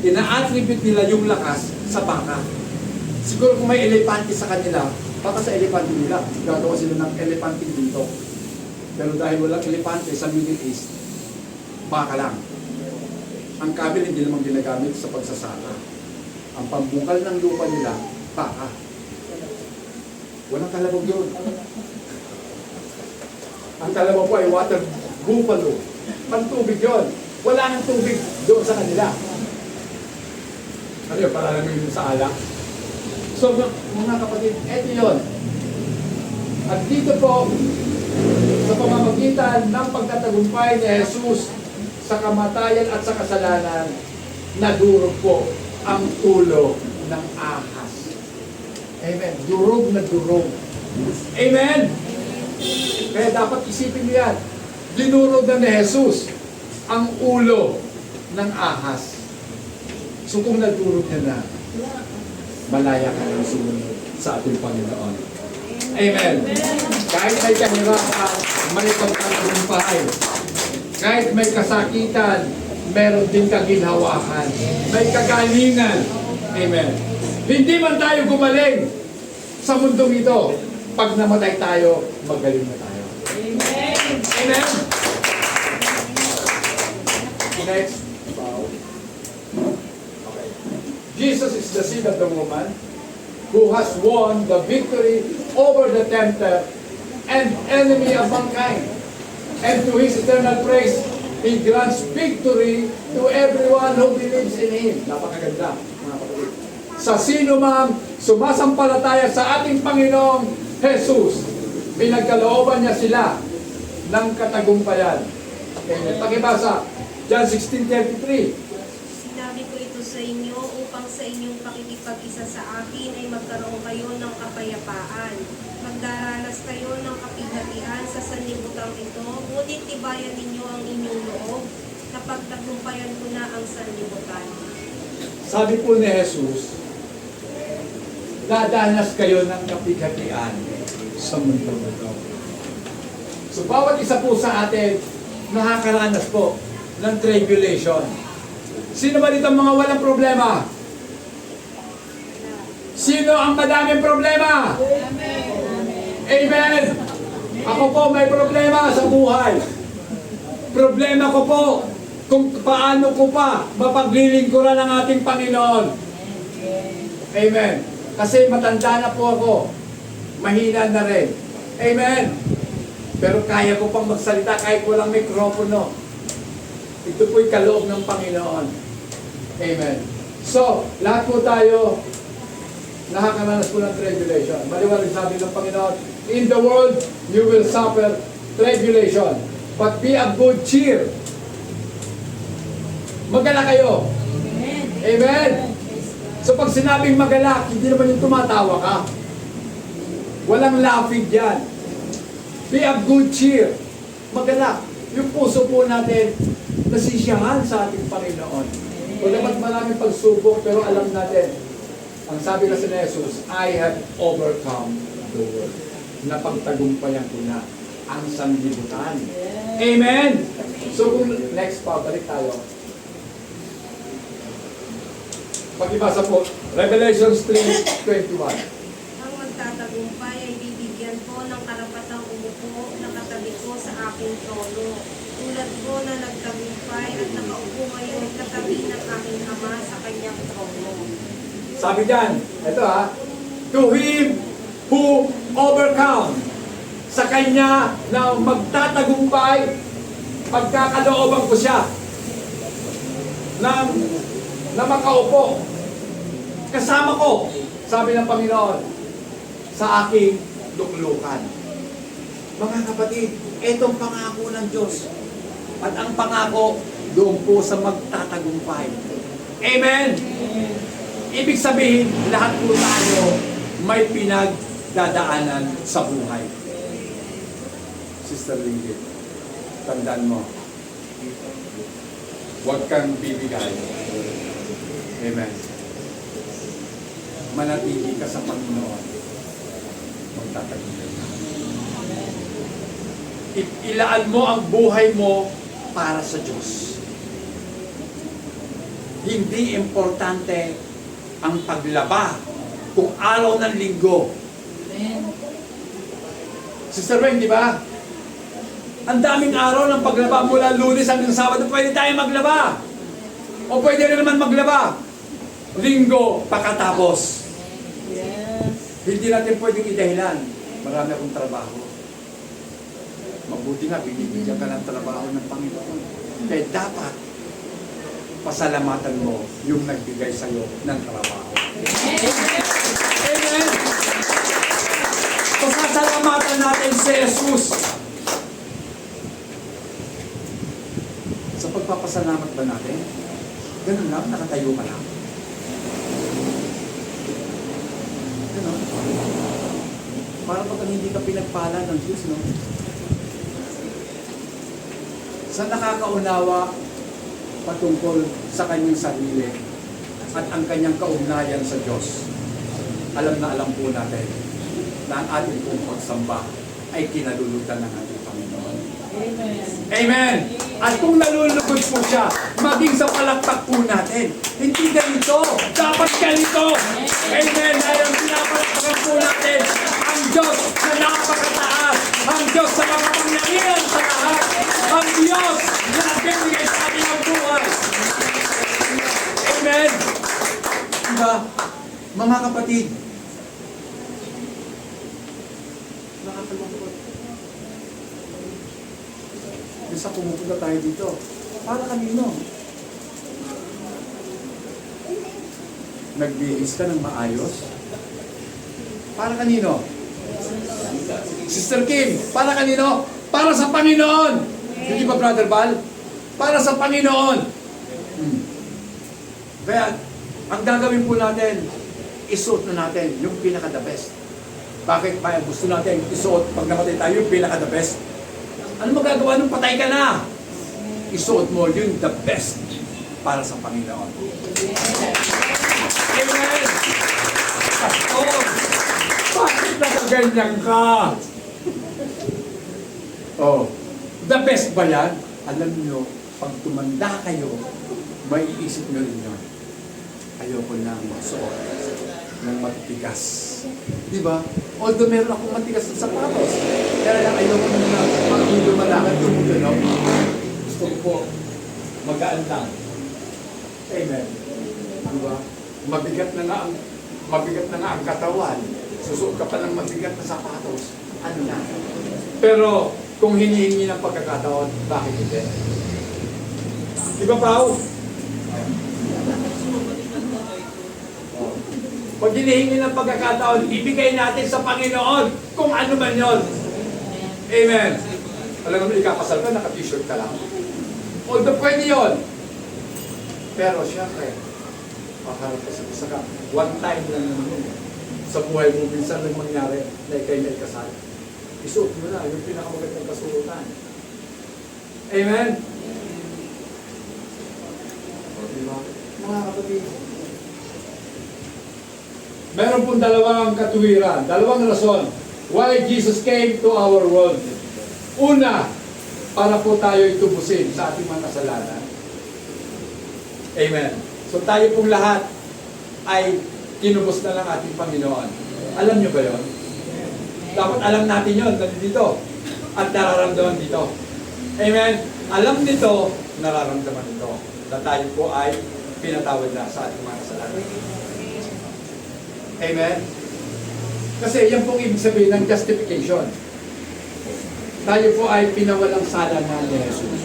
ina-attribute nila yung lakas sa baka. Siguro kung may elepante sa kanila, baka sa elepante nila, gagawa sila ng elepante dito. Pero dahil walang elepante sa Middle East, baka lang. Ang camel hindi naman ginagamit sa pagsasaka. Ang pambungkal ng lupa nila, baka. Walang kalabaw doon. Ang kalabaw po ay water buffalo. Pantubig yun. Wala nang tubig doon sa kanila. Ano yun? Para lang yun sa alak. So, mga kapatid, eto yun. At dito po, sa pamamagitan ng pagtatagumpay ni Jesus sa kamatayan at sa kasalanan, nadurog po ang ulo ng ahas. Amen. Durog na durog. Amen. Kaya dapat isipin niyo yan. Dinurog na ni Jesus ang ulo ng ahas. So kung nadurog niya na, malaya ka ng sumunod sa ating Panginoon. Amen. Kahit may kahirapan, may pagtatagumpay. Kahit may kasakitan, meron din kaginhawahan. May kagalingan. Amen. Hindi man tayo gumaling sa mundong ito. Pag namatay tayo, magaling na tayo. Amen. Amen. Next. Okay. Jesus is the seed of the woman who has won the victory over the tempter and enemy of mankind. And to His eternal praise, He grants victory to everyone who believes in Him. Napakaganda, mga kapatid. Sa sino mang sumasampalataya sa ating Panginoong Jesus, pinagkalooban niya sila ng katagumpayan. Amen. Pakibasa, John 16:33. Sinabi ko ito sa inyo upang sa inyong pakikipag-isa sa akin ay magkaroon kayo ng kapayapaan. Magdaranas kayo ng kapighatian sa sanlibutan ito, ngunit tibayan ninyo ang inyong loob kapag tagumpayan ko na ang sanlibutan. Sabi po ni Jesus, dadanas kayo ng kapighatian sa mundo ito. So bawat isa po sa atin, nakakaranas po ng tribulation. Sino ba dito ang mga walang problema? Sino ang madaming problema? Amen! Ako po may problema sa buhay. Problema ko po kung paano ko pa mapaglilingkuran ang ating Panginoon. Amen. Kasi matanda na po ako. Mahina na rin. Amen. Pero kaya ko pang magsalita kahit walang mikropono. Ito po'y kaloob ng Panginoon. Amen. So, lahat po tayo nakakaranas po ng tribulation. Maliwanag sabi ng Panginoon, in the world, you will suffer tribulation. But be of good cheer. Magala kayo. Amen. Amen. So pag sinabing magalak, hindi naman yung tumatawa ka. Walang laughing dyan. Be of good cheer. Magalak. Yung puso po natin, nasisiyahan sa ating Panginoon. Kung naman maraming pagsubok, pero alam natin, ang sabi kasi ni Jesus, I have overcome the world. Napagtagumpayan ko na ang sanlibutan. Amen! So kung next pa, balik tayo. Pag-ibasa po, Revelations 3:21. Ang magtatagumpay ay bibigyan ko ng karapatang umupo na katabi ko sa aking trono. Tulad ko na nagtagumpay at nakaupo ngayon katabi ng aking Ama sa kanyang trono. Sabi dyan, ito ha, to him who overcome, sa kanya na magtatagumpay, pagkakalooban ko siya na makaupo. Kasama ko, sabi ng Panginoon, sa aking luklukan. Mga kapatid, itong pangako ng Diyos. At ang pangako, doon po sa magtatagumpay. Amen! Ibig sabihin, lahat po tayo may pinagdadaanan sa buhay. Sister Linggit, tandaan mo, huwag kang bibigay. Amen. Manatili ka sa Panginoon. Magtatagumpay ka. Ilaan mo ang buhay mo para sa Diyos. Hindi importante ang paglaba kung araw ng linggo. Sister Ren, di ba? Ang daming araw ng paglaba mula Lunes hanggang Sabado, pwede tayo maglaba. O pwede rin naman maglaba. Linggo, pakatapos. Hindi natin pwedeng idahilan. Marami akong trabaho. Mabuti nga, binibigyan ka ng trabaho ng Panginoon. Kaya dapat, pasalamatan mo yung nagbigay sa'yo ng trabaho. Amen! Pasasalamatan natin si Jesus. Sa pagpapasalamat ba natin? Ganun lang, nakatayo ka lang. Ganun. Para pag hindi ka pinagpala ng Diyos, no? Sa nakakaunawa patungkol sa kanyang sarili at ang kanyang kaugnayan sa Diyos, alam na alam po natin na ang ating pong pagsamba ay kinalulutan ng ating Panginoon. Amen. Amen! At kung nalulugod po siya, maging sa palakpak po natin. Hindi ganito, dapat ganito. Amen! Dahil ang pinapalakpakan po natin, ang Diyos na napakataas, ang Diyos sa makapangyarihan sa lahat, ang Diyos na nagbibigay sa ating ang buhay. Amen! Diba? Mga kapatid, minsan pumupunta tayo dito. Para kanino? Nagbihis ka ng maayos? Para kanino? Sister Kim, para kanino? Para sa Panginoon! Hindi ba, Brother Val? Para sa Panginoon! Kaya, ang gagawin po natin, isuot na natin yung pinaka-the best. Bakit ba gusto natin isuot pag namatay tayo yung pinaka-the best? Ano magagawa nung patay ka na? Isuot mo yung the best para sa Panginoon. Amen! Pastor! Bakit nakaganyan ka? Oh, the best ba yan? Alam nyo, pag tumanda kayo, may iisip nyo rin yun. Ayoko na magsuot ng matitigas. Di ba? Although meron akong matigas sa sapatos, kaya lang ayoko na pag hindi malakad tumutunog. Gusto ko po, magaan lang. Amen. Di ba? Mabigat na nga ang katawan. Susuot ka pa ng mabigat na sapatos. Ano na? Pero, kung hinihingi ng pagkakataon, bakit hindi? Di ba, Pao? Pag hinihingi ng pagkakataon, ibigay natin sa Panginoon kung ano man yon. Amen. Alam mo, ikakasal ka, naka-t-shirt ka lang. Although pwede yun. Pero syempre, makaharap ka sa isa ka. One time lang naman yun. Sa buhay mo, minsan lang mangyari na ikay na ikasal. Isuot mo na yung pinakamagandang kasuotan. Amen? O, diba? Mga kapatid, meron pong dalawang katuwiran, dalawang rason why Jesus came to our world. Una, para po tayo itubusin sa ating mga kasalanan. Amen. So tayo pong lahat ay kinubos na lang ating Panginoon. Alam nyo ba yun? Dapat alam natin yun, dito. At nararamdaman dito. Amen. Alam nito, nararamdaman nito. Na tayo po ay pinatawad na sa ating mga kasalanan. Amen? Kasi yan pong ibig sabihin ng justification. Tayo po ay pinawalang sala na ni Jesus.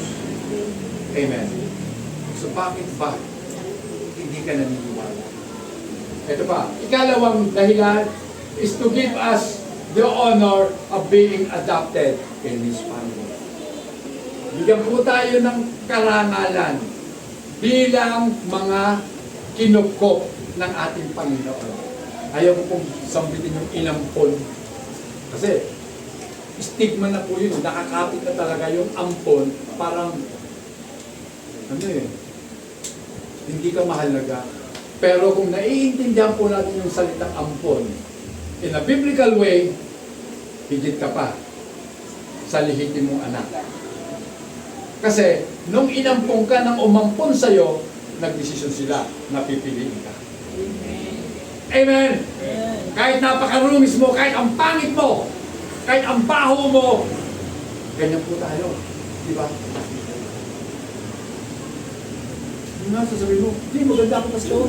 Amen. So bakit ba hindi ka naniniwala? Ito pa, ikalawang dahilan is to give us the honor of being adopted in His family. Bigyan po tayo ng karangalan bilang mga kinupkop ng ating Panginoon. Ayaw ko pong sambitin yung inampon. Kasi, stigma na po yun. Nakakapit na talaga yung ampon. Parang, hindi ka mahalaga. Pero kung naiintindihan po natin yung salitang ampon, in a biblical way, higit ka pa sa lihitin mong anak. Kasi, nung inampon ka ng umampon sa'yo, nagdesisyon sila na pipiliin ka. Amen. Kahit napakarumis mo, kahit ang pangit mo, kahit ang baho mo, ganyan po tayo. Diba? Yung nga sasabihin mo, hindi, maganda ako pastor.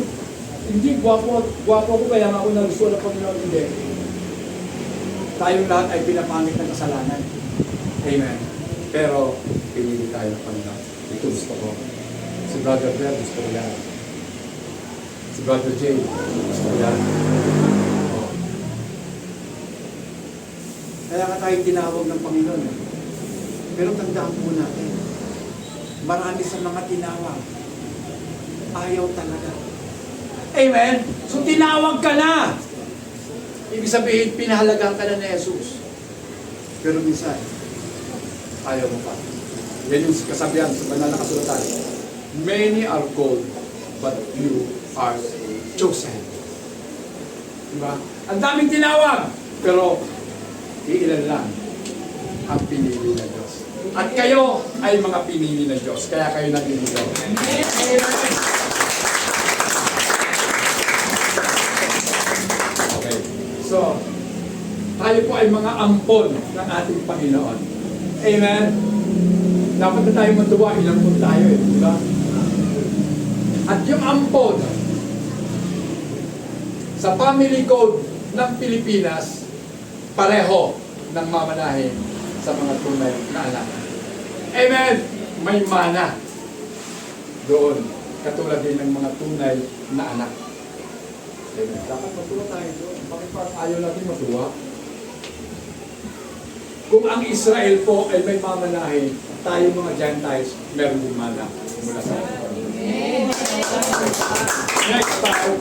Hindi, gwapo ako, kaya nga ako nagustuhan ng Panginoon. Hindi. Tayong lahat ay pinapangit ng kasalanan. Amen. Pero, pinili tayo ng Panginoon. Ito gusto ko. Si Brother Blair, gusto ko yan. Si Brother Jay, gusto ko yan. Oh. Kaya nga tayo tinawag ng Panginoon. Pero tandaan po natin, marami sa mga tinawag, ayaw talaga. Amen? So tinawag ka na. Ibig sabihin, pinahalagaan ka na ni Jesus. Pero minsan, ayaw mo pa. Yan yung kasabihan sa banal na kasulatan. Many are called, but few are chosen. Diba? Ang daming tinawag, pero iilan lang ang pinili ng Diyos. At kayo ay mga pinili ng Diyos, kaya kayo nag-inilaw. Okay. So, tayo po ay mga ampon ng ating Panginoon. Amen? Dapat na tayo matuwa, ilampon tayo eh. Diba? At yung ampon, sa family code ng Pilipinas, pareho ng mamanahin sa mga tunay na anak. Amen. May mana doon. Katulad din ng mga tunay na anak. Amen. Dapat matuwa tayo doon. Bakit parang ayaw natin matuwa? Kung ang Israel po ay may mamanahin, tayo mga Gentiles, meron din mana mula sa atin. Next tayo.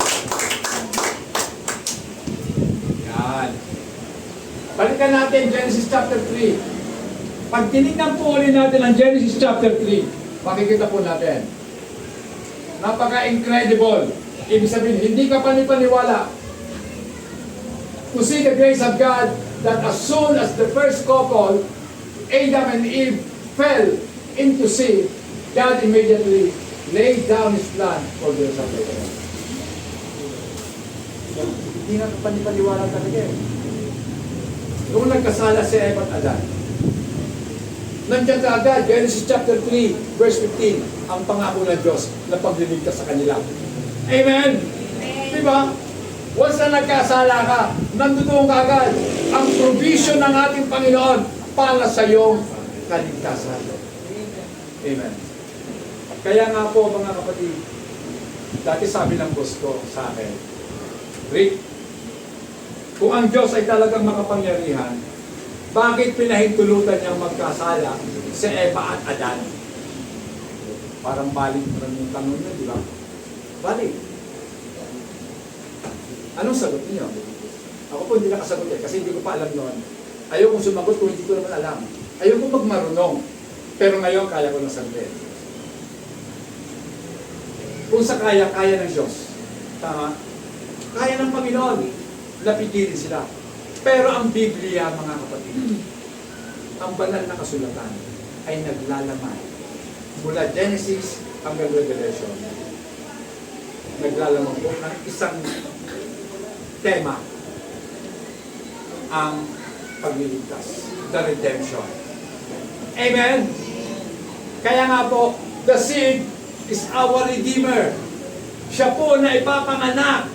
Yan. Balikan natin Genesis chapter 3. Pag tinignan po ulit natin ang Genesis chapter 3, makikita po natin. Napaka-incredible. Ibig sabihin, hindi ka panipaniwala. To see the grace of God that as soon as the first couple, Adam and Eve, fell into sin, God immediately laid down His plan for their salvation. Hindi nga panipaniwala talaga eh. Nung nagkasala si Eva at Adan, nandiyan ka agad, Genesis chapter 3, verse 15, ang pangako ng Diyos na pagliligtas sa kanila. Amen? Diba? Once na nagkasala ka, nandoon ka agad ang provision ng ating Panginoon para sa iyong kaligtasan. Amen. Kaya nga po mga kapatid, dati sabi ng boss ko sa akin, Rick, kung ang Diyos ay talagang makapangyarihan, bakit pinahintulutan niyang magkasala si Eva at Adan? Parang balik yung tanong niya, di ba? Balik. Anong sagot niyo? Ako po hindi nakasagot eh, kasi hindi ko pa alam noon. Ayaw kong sumagot kung hindi ko naman alam. Ayaw kong magmarunong. Pero ngayon, kaya ko ng sagutin. Kung sa kaya ng Diyos. Tama? Kaya ng Panginoon. Napigilin sila. Pero ang Biblia, mga kapatid, ang banal na kasulatan ay naglalaman. Mula Genesis hanggang Revelation. Naglalaman po ng isang tema, ang pagliligtas, the redemption. Amen? Kaya nga po, the seed is our Redeemer. Siya po na ipapanganak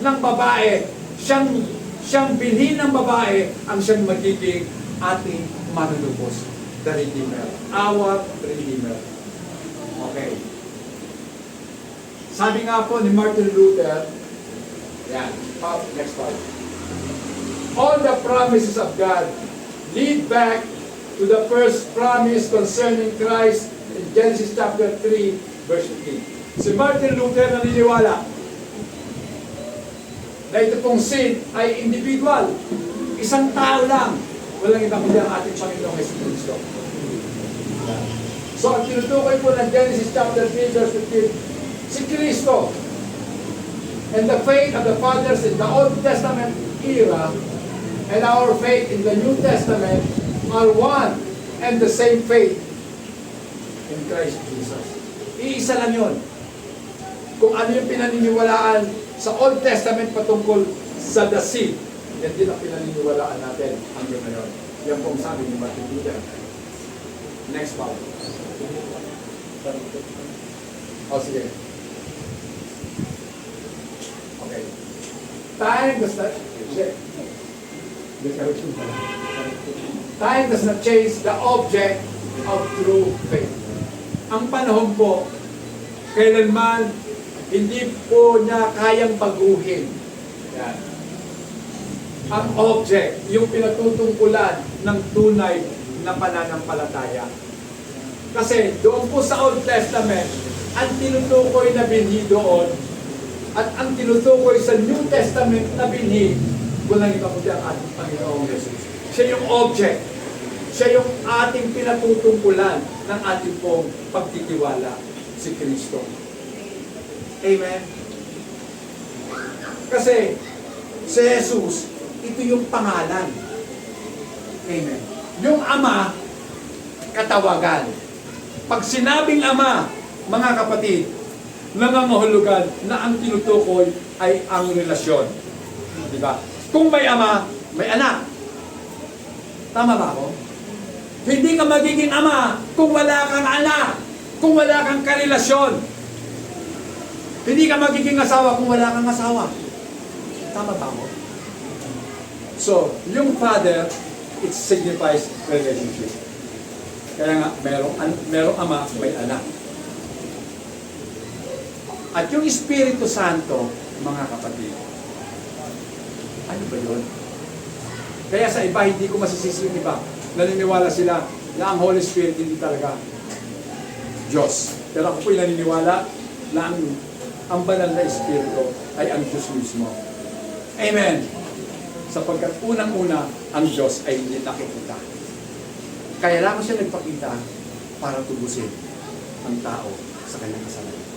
ng babae, siyang bilhin ng babae, ang siyang magiging ating manunubos. The Redeemer. Our Redeemer. Okay. Sabi nga po ni Martin Luther, yan, next part. All the promises of God lead back to the first promise concerning Christ in Genesis chapter 3, verse 15. Si Martin Luther naniniwala na ito pong sin ay individual. Isang tao lang. Walang ibang kundi ang ating Panginoong Jesucristo. So, ang tinutukoy po ng Genesis chapter 3, verse 15, si Kristo. And the faith of the fathers in the Old Testament era and our faith in the New Testament are one and the same faith in Christ Jesus. Iisa lang yun. Kung ano yung pinaniniwalaan sa Old Testament patungkol sa the seed, yan din ang pinaniniwalaan natin hanggang ngayon. Yan pong sabi ni Martin Luther. Next part. Sige. Okay. Time does not change the object of true faith. Ang panahon po, kailanman hindi po niya kayang baguhin. Yan. Ang object, yung pinatutungkulan ng tunay na pananampalataya. Kasi doon po sa Old Testament, ang tinutukoy na binhi doon, at ang tinutukoy sa New Testament na binhi, walang iba kundi ang ating Panginoong Jesus. Siya yung object. Siya yung ating pinatutungkulan ng ating pong pagtitiwala, si Kristo. Amen? Kasi, si Jesus, ito yung pangalan. Amen. Yung Ama, katawagan. Pag sinabing Ama, mga kapatid, nangangahulugan na ang tinutukoy ay ang relasyon. Diba? Kung may ama, may anak. Tama ba ako? Hindi ka magiging ama kung wala kang anak, kung wala kang karelasyon. Hindi ka magiging asawa kung wala kang asawa. Tama ba ako? So, yung father, it signifies relationship. Kaya nga, merong ama, may anak. At yung Espiritu Santo, mga kapatid, ano ba yun? Kaya sa iba, hindi ko masisisi yung iba. Naniniwala sila na ang Holy Spirit hindi talaga Diyos. Pero ako po'y naniniwala na ang banal na Espiritu ay ang Diyos mismo. Amen. Sapagkat unang-una, ang Diyos ay hindi nakikita. Kaya lang siya nagpakita para tubusin ang tao sa kanyang kasalanan.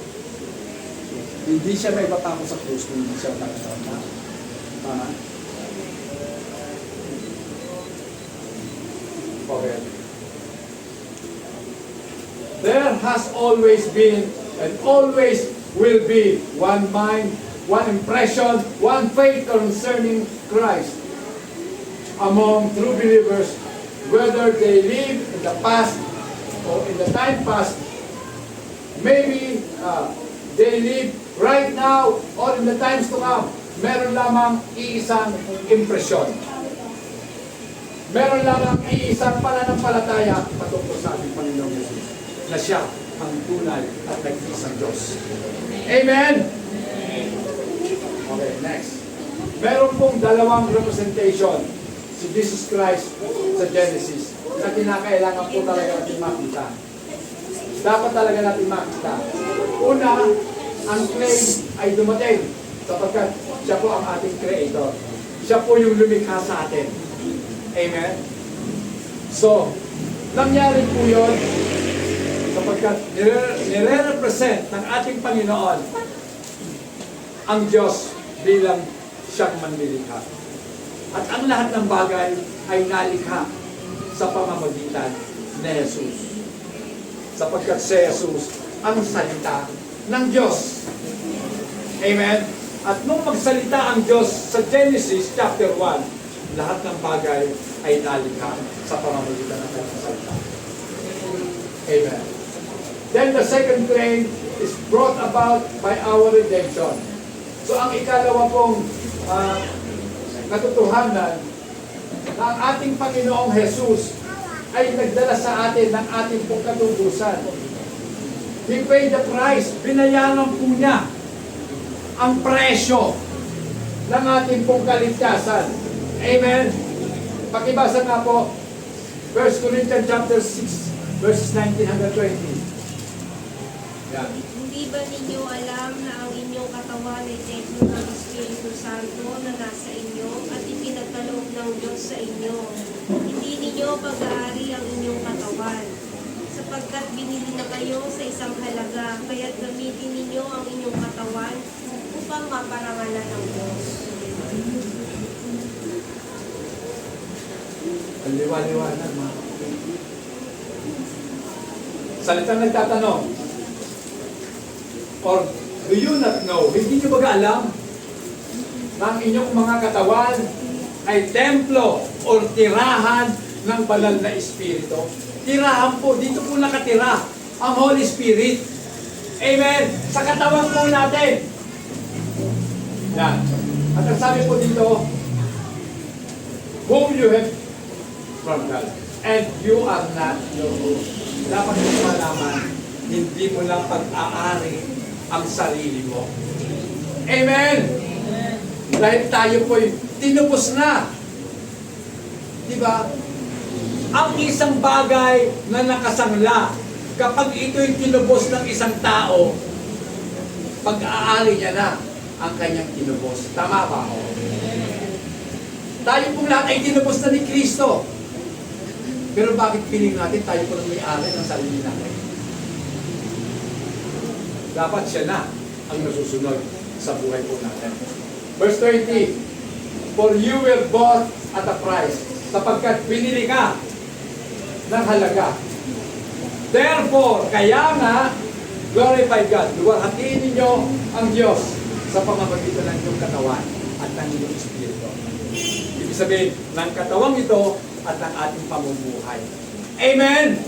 Hindi siya may patako sa krus kung hindi siya nakasama. Okay. There has always been and always will be one mind, one impression, one faith concerning Christ among true believers, whether they live in the past or in the time past. Maybe they live right now or in the times to come. Meron lamang iisang impresyon. Meron lamang iisang pananampalataya patungkol sa ating Panginoong Yesus na siya ang tunay at nag-iisang Diyos. Amen? Okay, next. Meron pong dalawang representation si Jesus Christ sa Genesis na kinakailangan po talaga natin makita. Dapat talaga natin makita. Una, ang claim ay dumating sapagkat siya po ang ating creator. Siya po yung lumikha sa atin. Amen? So, nangyari po yun sapagkat nire-represent ng ating Panginoon ang Diyos bilang siyang manlilikha. At ang lahat ng bagay ay nalikha sa pamamagitan ni Jesus. Sapagkat si Jesus ang salita ng Diyos. Amen? At nung magsalita ang Diyos sa Genesis chapter 1, lahat ng bagay ay nalikha sa pamamagitan ng kanyang salita. Amen. Then the second claim is brought about by our redemption. So ang ikalawa pong katotohanan na ang ating Panginoong Jesus ay nagdala sa atin ng ating pong katubusan. He paid the price. Binayaran po niya ang presyo ng ating pong kaligtasan. Amen? Pakibasa nga po 1 Corinthians chapter 6 verses 19 hanggang 20. Yan. Hindi ba ninyo alam na ang inyong katawan ay templo ng Espiritu Santo na nasa inyo at ipinagkaloob ng Diyos sa inyo? Hindi ninyo pag-aari ang inyong katawan, sapagkat binili na kayo sa isang halaga, kaya't gamitin ninyo ang inyong katawan upang maparangalan ng Diyos. Ang liwa-liwanag, mga kapatid. Salitang nagtatanong, or do you not know, hindi nyo ba alam na ang inyong mga katawan ay templo o tirahan ng banal na Espiritu? Tirahan po, dito po nakatira ang Holy Spirit. Amen! Sa katawan po natin. Yan. At ang sabi po dito, whom you have from God. And you are not your own. Dapat mo malaman, hindi mo lang pag-aari ang sarili mo. Amen! Dahil tayo po'y tinubos na. Diba? Ang isang bagay na nakasangla, kapag ito'y tinubos ng isang tao, pag-aari niya na ang kanyang tinubos. Tama ba ako? Tayo pong lahat ay tinubos na ni Kristo. Pero bakit piling natin tayo po nang may-ari ng sarili natin? Dapat siya na ang nasusunod sa buhay po natin. Verse 20, for you were bought at a price, sapagkat pinili ka ng halaga. Therefore, kaya nga, glorify God. Luwalhatiin ninyo ang Diyos sa pamamagitan ng inyong katawan at ng inyong espiritu. Ibig sabihin, ng katawang ito at ng ating pamumuhay. Amen!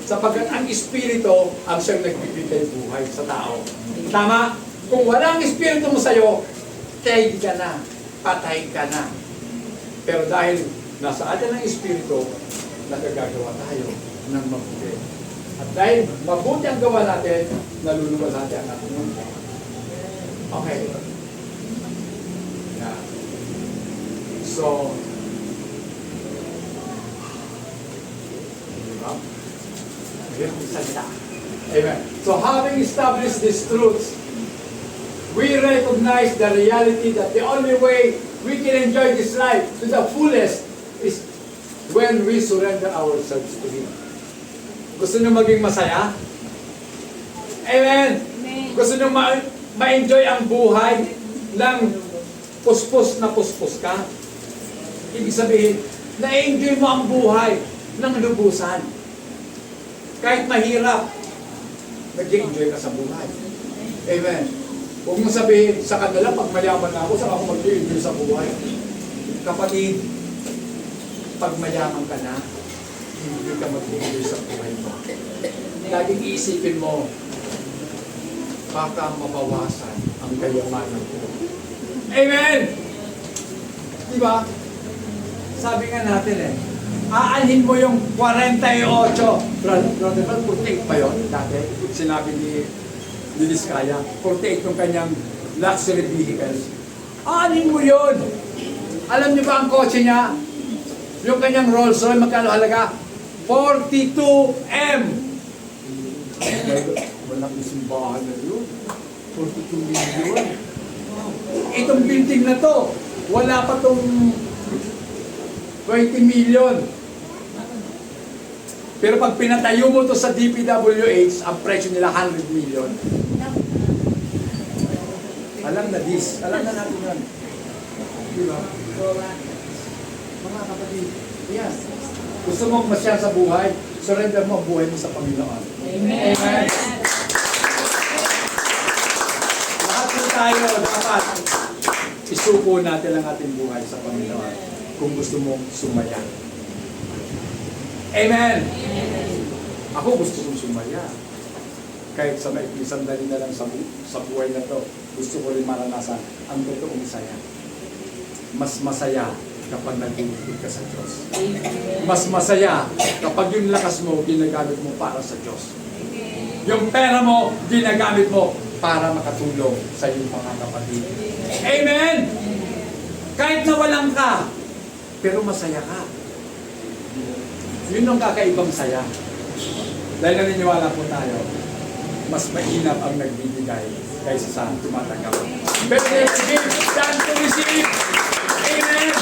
Sapagkat ang espiritu ang siyang nagbibigay buhay sa tao. Tama? Kung walang espiritu mo sa'yo, dead ka na, patay ka na. Pero dahil nasa atin ang espiritu, nagagagawa tayo ng mabuti. At dahil mabuti ang gawa natin, naluluwalhati ang ating mundo. Okay. Yeah. So, diba? Amen. So having established these truths, we recognize the reality that the only way we can enjoy this life to the fullest is when we surrender ourselves to Him. Gusto nyo maging masaya? Amen. Gusto nyo ma-enjoy ang buhay ng puspos na puspos ka? Ibig sabihin, na-enjoy mo ang buhay ng lubusan. Kahit mahirap, nag-enjoy ka sa buhay. Amen. Huwag mo sabihin sa kanila, pag mayaman na ako, saka ako mag-enjoy sa buhay. Kapatid, pag mayaman ka na, hindi ka mag-enjoy sa buhay mo. Laging iisipin mo, baka mabawasan ang kayamanan ko. Amen! Diba? Sabi nga natin aanhin mo yung 48. Brother, 48 pa yun dati? Sinabi ni Diskaya, 48 yung kanyang luxury vehicles. Aanhin mo yun! Alam niyo ba ang kotse niya? Yung kanyang Rolls Royce, magkano halaga? 42M! Walang simbahan na yun. 42 million. Itong building na to, wala pa tong 20 million. Pero pag pinatayo mo to sa DPWH, ang presyo nila 100 million. Alam na natin yan. Diba? Mga kapatid, yes. Gusto mo masyal sa buhay, surrender mo ang buhay mo sa Panginoon. Amen. Amen. Lahat po tayo dapat isuko natin ang ating buhay sa Panginoon kung gusto mong sumaya. Amen. Ako gusto kong sumaya. Kahit sa maikli sandali na lang sa buhay na to, gusto ko rin maranasan ang totoong saya. Mas masaya kapag nag-iibig ka sa Diyos. Mas masaya kapag yung lakas mo, ginagamit mo para sa Diyos. Yung pera mo, ginagamit mo para makatulong sa iyong mga kapatid. Amen! Kahit nawalan ka, pero masaya ka. Yun ang kakaibang saya. Dahil naniniwala po tayo, mas mainam ang nagbibigay kaysa sa tumatanggap. Better to give than to receive. Amen!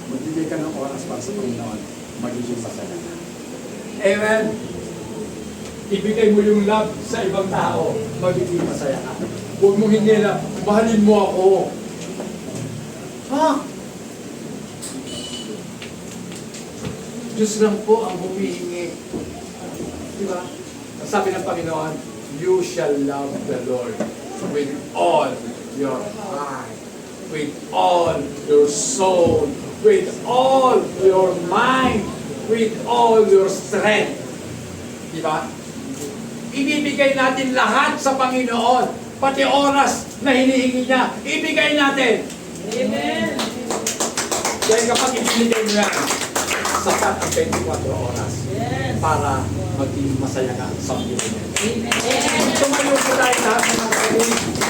Magbigay ka ng oras para sa Panginoon, magiging masaya ka. Amen! Ibigay mo yung love sa ibang tao, magiging masaya ka. Huwag mong hindi na, mahalin mo ako. Ha? Diyos lang po ang humihingi. Diba? Sabi ng Panginoon, you shall love the Lord with all your heart, with all your soul, with all your mind, with all your strength. Diba? Ibibigay natin lahat sa Panginoon, pati oras na hinihingi niya, ibigay natin. Amen. Dahil kapag ibinigay mo yan, sapat ang 24 oras para maging masaya ka sa buhay. Amen. Tumayo po tayo lahat ng mga kapatid.